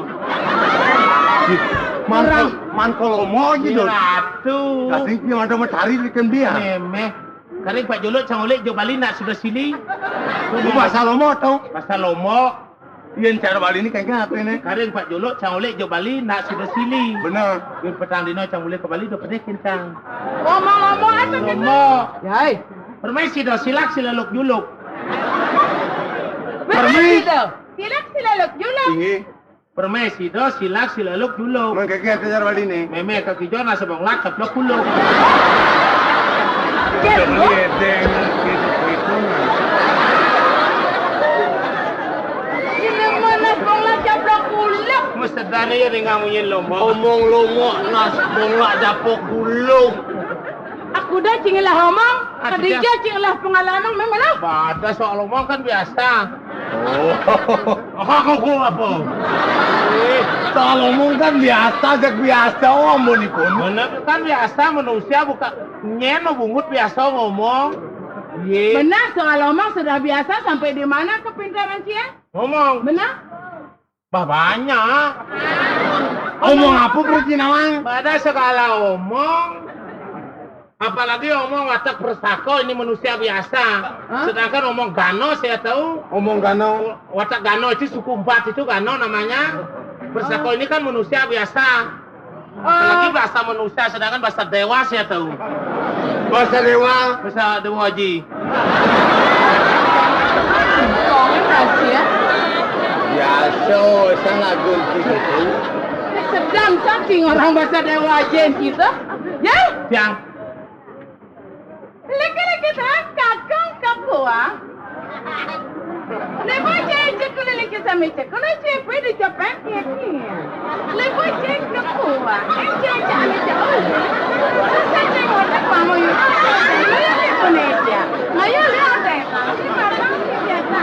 [SPEAKER 2] Man kalau mau gitu.
[SPEAKER 1] Ratu.
[SPEAKER 2] Kasih dia ada matahari ikan dia.
[SPEAKER 1] Memeh. Karena Pak Jolo cangolek jo Bali nak sudah sini.
[SPEAKER 2] Itu bahasa Lomo tau.
[SPEAKER 1] Bahasa Lombok.
[SPEAKER 2] Yang cara Bali ni kayaknya apa ini?
[SPEAKER 1] Karena Pak Jolo cangolek jo Bali nak sudah sini.
[SPEAKER 2] Benar.
[SPEAKER 1] Yang petang dino cangolek ke Bali do pedeh kencang.
[SPEAKER 3] Ngomong-ngomong apa gitu?
[SPEAKER 1] Lombok.
[SPEAKER 3] Yai.
[SPEAKER 1] Permisi do silak silaluk juluk.
[SPEAKER 3] Permisi tu. Silak silaluk juluk.
[SPEAKER 2] Tinggi.
[SPEAKER 1] Permisi do silak silaluk juluk.
[SPEAKER 2] Man kayaknya cara Bali ni.
[SPEAKER 1] Memeh kaki jona sebong lak keplok kuluk.
[SPEAKER 3] Kemo? Ini mana sekolah caplok kuluk?
[SPEAKER 1] Mestadane ya dengan munyin Lombok.
[SPEAKER 2] Omong Lomo nas bola dapok gulung.
[SPEAKER 3] Aku dah cinglah omong.
[SPEAKER 1] Ada.
[SPEAKER 3] Khadijah cinglah pengalaman memang lah.
[SPEAKER 1] Pada soal Lombok kan biasa.
[SPEAKER 2] Oh.
[SPEAKER 1] Aku apa?
[SPEAKER 2] Soal omong kan biasa, jak biasa omong ni pun.
[SPEAKER 1] Benar kan biasa manusia bukan nyeno bungut biasa ngomong. Ye.
[SPEAKER 3] Benar soal omong sudah biasa sampai di mana kepintaran Cia?
[SPEAKER 1] Ngomong.
[SPEAKER 3] Benar?
[SPEAKER 1] Bah banyak.
[SPEAKER 2] Omong apa berarti nawang?
[SPEAKER 1] Pada segala omong. Apalagi omong watak persako ini manusia biasa.
[SPEAKER 3] Hah?
[SPEAKER 1] Sedangkan omong gano saya tahu.
[SPEAKER 2] Omong gano.
[SPEAKER 1] Watak gano itu suku 4 itu gano namanya. Persako ini kan manusia biasa. Apalagi bahasa manusia, sedangkan bahasa dewa saya tahu.
[SPEAKER 2] Bahasa dewa.
[SPEAKER 1] Bahasa dewa haji.
[SPEAKER 3] Tolong kasih ya.
[SPEAKER 2] Biasa, sangat gunti itu.
[SPEAKER 3] Sedang saking orang bahasa dewa jen kita. Ya?
[SPEAKER 1] Yang
[SPEAKER 3] Lagi-lagi tak kakang kapua. Lepo cek kulit lagi sama cek. Kalau cek pede cepet ni. Lepo cek kapua. Cek cakap jauh. Saya cek orang kamu you. Saya lepo ni dia. Saya lihat deh. Si kakang si biasa.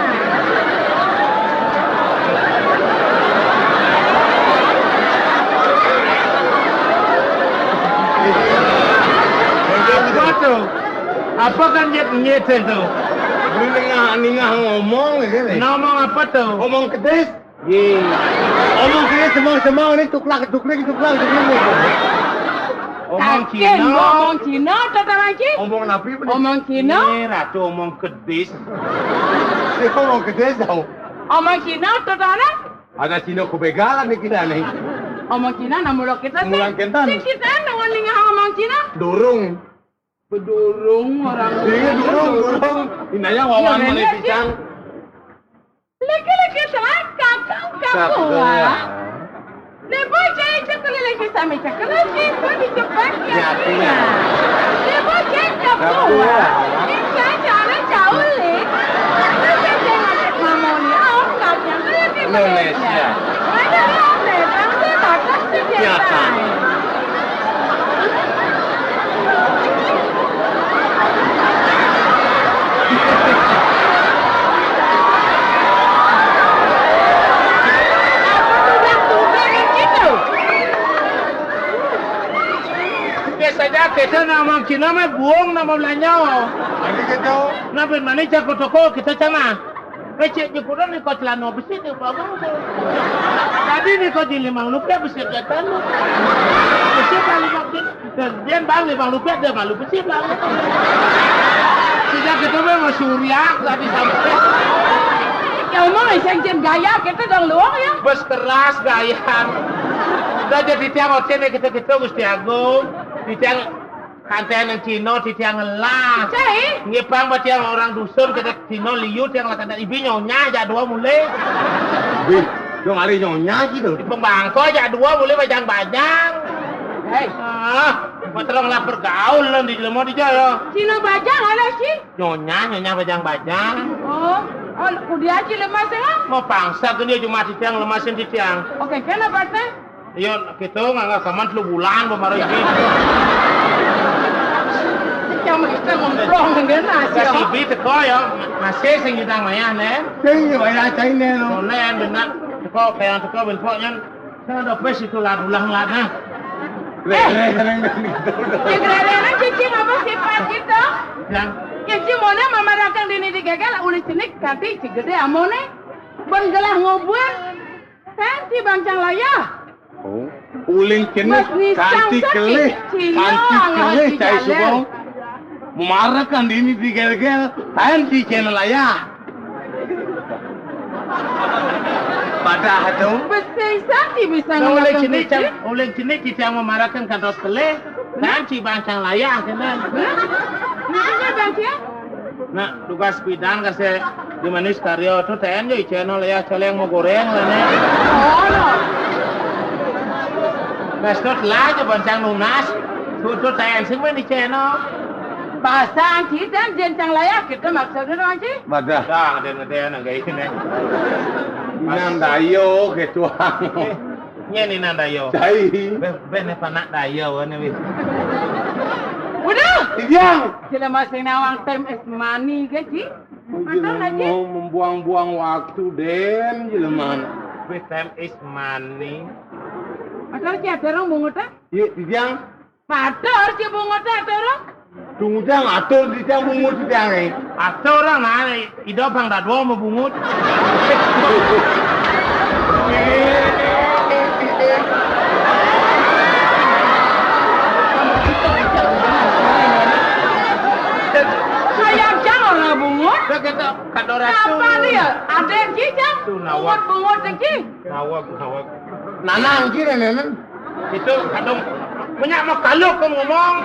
[SPEAKER 1] apa tu? Apa kan nyet itu?
[SPEAKER 2] Ningah ngomong gitu.
[SPEAKER 1] Ngomong apa tu?
[SPEAKER 2] Omong kedes.
[SPEAKER 1] Ye.
[SPEAKER 2] Omong kiri semang ni tuklak.
[SPEAKER 1] Omong
[SPEAKER 3] Kaken
[SPEAKER 1] Cina.
[SPEAKER 3] ngomong Cina tataran ki.
[SPEAKER 2] Omong napi pun.
[SPEAKER 3] Omong Cina.
[SPEAKER 1] Ye, ratu omong kedis.
[SPEAKER 2] Dia omong kedai tahu.
[SPEAKER 3] Omong Cina tataran.
[SPEAKER 2] Ada Cina kebegalan ni kita ni.
[SPEAKER 3] Omong Cina namulo kita sih.
[SPEAKER 2] Mulang kita ni.
[SPEAKER 3] Si kita nawan linga omong Cina.
[SPEAKER 2] Dorong.
[SPEAKER 3] Bedurung orang.
[SPEAKER 2] Dia dorong. Inanya wawan
[SPEAKER 3] Ya,
[SPEAKER 2] mana
[SPEAKER 3] benar,
[SPEAKER 2] pisang.
[SPEAKER 3] Laki-laki saya kakak. Nebo jai cakap lagi sama cakap lagi. Kau di cepat
[SPEAKER 2] Ya,
[SPEAKER 3] ya. Nebo jai cakap. Ini cara jauh le. Saya jangan mamu ni. Oh, kau jangan lagi.
[SPEAKER 2] Malaysia.
[SPEAKER 3] Ada orang le. Saya takkan sejahtera.
[SPEAKER 1] Saja kita nama Cina mah buang nama belanja.
[SPEAKER 2] Ada kita.
[SPEAKER 1] Na ben mani cakap toko kita cana. Recek je kurang ni kau celana besi ni bagus. Tadi ni kau di Rp5 besi jatan. Besi bang RM5. Dia bang RM5 dia malu besi bang. Sejak kita memang suriak tadi sampai.
[SPEAKER 3] Ya umum sejen gaya kita dah luar ya.
[SPEAKER 1] Bus keras gaya. Dah jadi tiang hotel kita mesti agung. Di tiang kanten yang Cina, di tiang lah.
[SPEAKER 3] Cai.
[SPEAKER 1] Ngepang buat tiang orang dusun kita Cina liu tiang lah kata ibi nyonya aja dua mulai.
[SPEAKER 2] Bi, dong hari nyonya gitu.
[SPEAKER 1] Di pembangko aja dua mulai bajang-bajang.
[SPEAKER 3] Hei.
[SPEAKER 1] Terang lah bergaul lah di lemah di jaya.
[SPEAKER 3] Cina bajang ada sih.
[SPEAKER 1] Nyonya bajang-bajang.
[SPEAKER 3] Oh, kudia aja lemas ya?
[SPEAKER 1] Mau pangsa kan dia cuma di tiang lemasin di tiang.
[SPEAKER 3] Oke, kenapa teh?
[SPEAKER 1] Iya, kita nggak kaman 10 bulan baru ini.
[SPEAKER 3] Kamu kita ngomong dengan nasi.
[SPEAKER 1] Kasih bit teko ya, masih sing hidang maya ne.
[SPEAKER 2] Saya bayar cai ni lo.
[SPEAKER 1] Soalnya benar teko kayak teko bentuknya. Saya ada pes itu ulang nah.
[SPEAKER 3] Segera cici apa sifat kita?
[SPEAKER 1] Yang
[SPEAKER 3] Cici mana mama datang di gagal ulis sini ganti si gede amone. Benggelah ngobur. Kanti bancang layah.
[SPEAKER 2] Oh, uling kene
[SPEAKER 3] Mas
[SPEAKER 2] kanti kelih cai subong. Memarakan ini di gel-gel, kanti channel ayah. Pada hatu.
[SPEAKER 3] Besi sakti bisa
[SPEAKER 1] oleh
[SPEAKER 3] ngelakukan
[SPEAKER 1] sini kita yang memarahkan kantos kelih, kanci bancang layang kena.
[SPEAKER 3] Ini bangci ya?
[SPEAKER 1] Nah, tugas bidang kasih di manis karyo tu ten jo channel ya celeng mau goreng lah ne.
[SPEAKER 3] Oh no.
[SPEAKER 1] Besok lah je bancang lunas. Tu ten sing di channel.
[SPEAKER 3] Bahasa kita jencang layak kita maksudnya apa sih?
[SPEAKER 2] Pada.
[SPEAKER 1] Dah den enggak ini.
[SPEAKER 2] Nang dayo ketuang.
[SPEAKER 1] Nya ni nanda yo.
[SPEAKER 2] Cai.
[SPEAKER 1] Ben panak dayo ni wis.
[SPEAKER 3] Udah.
[SPEAKER 2] Tiang.
[SPEAKER 3] Sila masih nawang time is money ke Ci? Mantan aja.
[SPEAKER 2] Mau membuang-buang waktu den jeleman.
[SPEAKER 1] Time is money.
[SPEAKER 3] Asal Ci ada orang bungut ah?
[SPEAKER 2] Ye tiang.
[SPEAKER 3] Patar Ci bungut ah ada orang?
[SPEAKER 2] Tunggu tiang atur di tiang bungut tiang ni.
[SPEAKER 1] Atau orang nah hidup bang dah dua mau bungut.
[SPEAKER 3] Sayang jangan lah bungut.
[SPEAKER 1] Dah kita kadora tu.
[SPEAKER 3] Apa dia? Ada yang Ci jang?
[SPEAKER 1] Tu nawak.
[SPEAKER 3] Bungut yang Ci?
[SPEAKER 1] Nawak.
[SPEAKER 2] Nanang kira nenek.
[SPEAKER 1] Itu kadang banyak mau kaluk kan ngomong.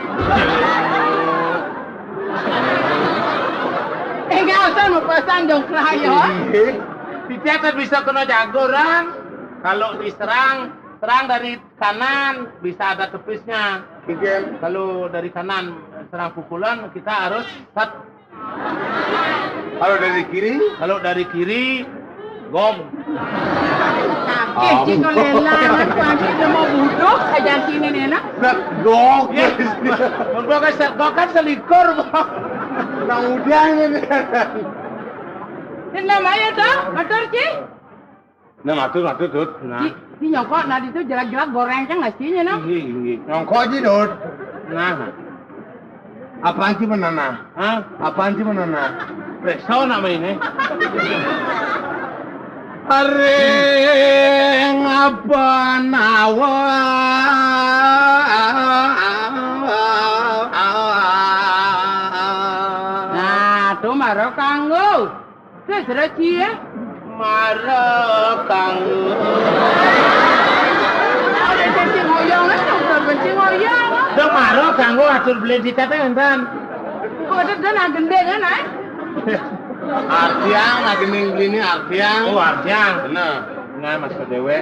[SPEAKER 3] Enggak usah mau pasang dong keraya.
[SPEAKER 1] Kita kan bisa kena jagoran. Kalau diserang, serang dari kanan bisa ada tepisnya.
[SPEAKER 2] Tiang.
[SPEAKER 1] Kalau dari kanan serang pukulan kita harus cut.
[SPEAKER 2] Kalau dari kiri.
[SPEAKER 1] Kalau dari kiri gom.
[SPEAKER 3] Kecik kau lelang, panci dia mau budok saja sini nena.
[SPEAKER 2] Gok.
[SPEAKER 1] Kau kan selikur bang.
[SPEAKER 2] Nang udiang ni.
[SPEAKER 3] Ini namanya dah, motor Ci.
[SPEAKER 2] Nah matur tut.
[SPEAKER 1] Nah,
[SPEAKER 3] Di nyokok nadi itu jelas-jelas goreng kan nasinya nah.
[SPEAKER 1] ini.
[SPEAKER 2] Nongko je dot.
[SPEAKER 1] Nah,
[SPEAKER 2] Apaan sih menana?
[SPEAKER 1] ah,
[SPEAKER 2] Apaan sih menana?
[SPEAKER 1] preso nama ini.
[SPEAKER 2] Are penawa
[SPEAKER 3] Nah, tuh maro kanggo. Wis reci ya.
[SPEAKER 2] mara kanggo
[SPEAKER 3] Ada kencing oyong kan, udah kencing oyong.
[SPEAKER 1] Dok maro kanggo atur beli di tete enten.
[SPEAKER 3] Kok ada dana gede kan, ay?
[SPEAKER 2] artiang lagi ini artiang
[SPEAKER 1] Oh arjang.
[SPEAKER 2] bener
[SPEAKER 1] Nah mas dewe.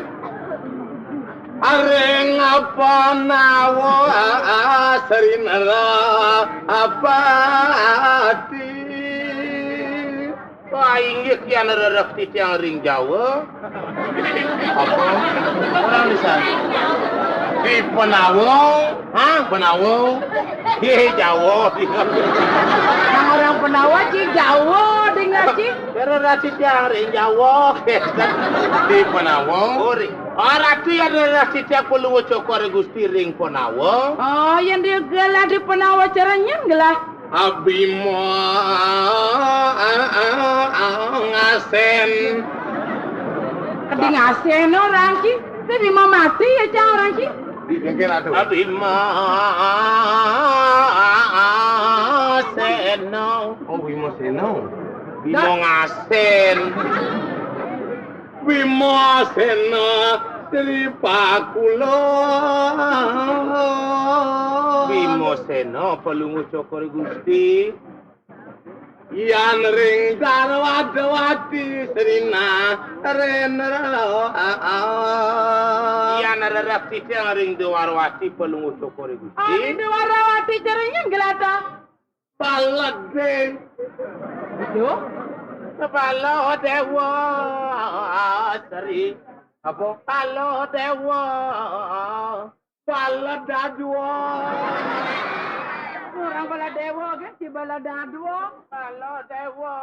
[SPEAKER 2] areng apa nawa serinara apa hati wah inggih kian rerefti yang ring Jawa apa
[SPEAKER 1] Orang di sana.
[SPEAKER 2] di Penawong Penawong Jawa
[SPEAKER 3] Yang orang penawa Ci Jawa dengar Ci.
[SPEAKER 1] Pero rati yang ring Jawa.
[SPEAKER 2] di Penawong
[SPEAKER 1] Orang tu yang rati yang perlu cokor gusti ring Penawong.
[SPEAKER 3] Oh, yang dia gelah di penawa caranya gelah.
[SPEAKER 2] Abimo ngasen
[SPEAKER 3] Keding asen orang Ci. Tapi mau mati ya Ci orang Ci.
[SPEAKER 2] mungkin ada
[SPEAKER 1] Abima seno.
[SPEAKER 2] oh Bimo Seno
[SPEAKER 1] Bimo ngasen.
[SPEAKER 2] Bimo Seno Sri Pakulo
[SPEAKER 1] Bimo seno perlu cokor gusti.
[SPEAKER 2] Yan ring darwadwati Srina renralo
[SPEAKER 1] Yang rati yang ring dewarwati perlu cokor
[SPEAKER 3] Oh,
[SPEAKER 1] gusti.
[SPEAKER 3] itu warawati caranya gelah ta.
[SPEAKER 2] palade
[SPEAKER 3] Itu.
[SPEAKER 1] Kepala dewa seri.
[SPEAKER 2] apa
[SPEAKER 1] Halo dewa.
[SPEAKER 2] paladadwa
[SPEAKER 3] Orang bala dewa kan, si bala dadwa.
[SPEAKER 1] Halo dewa.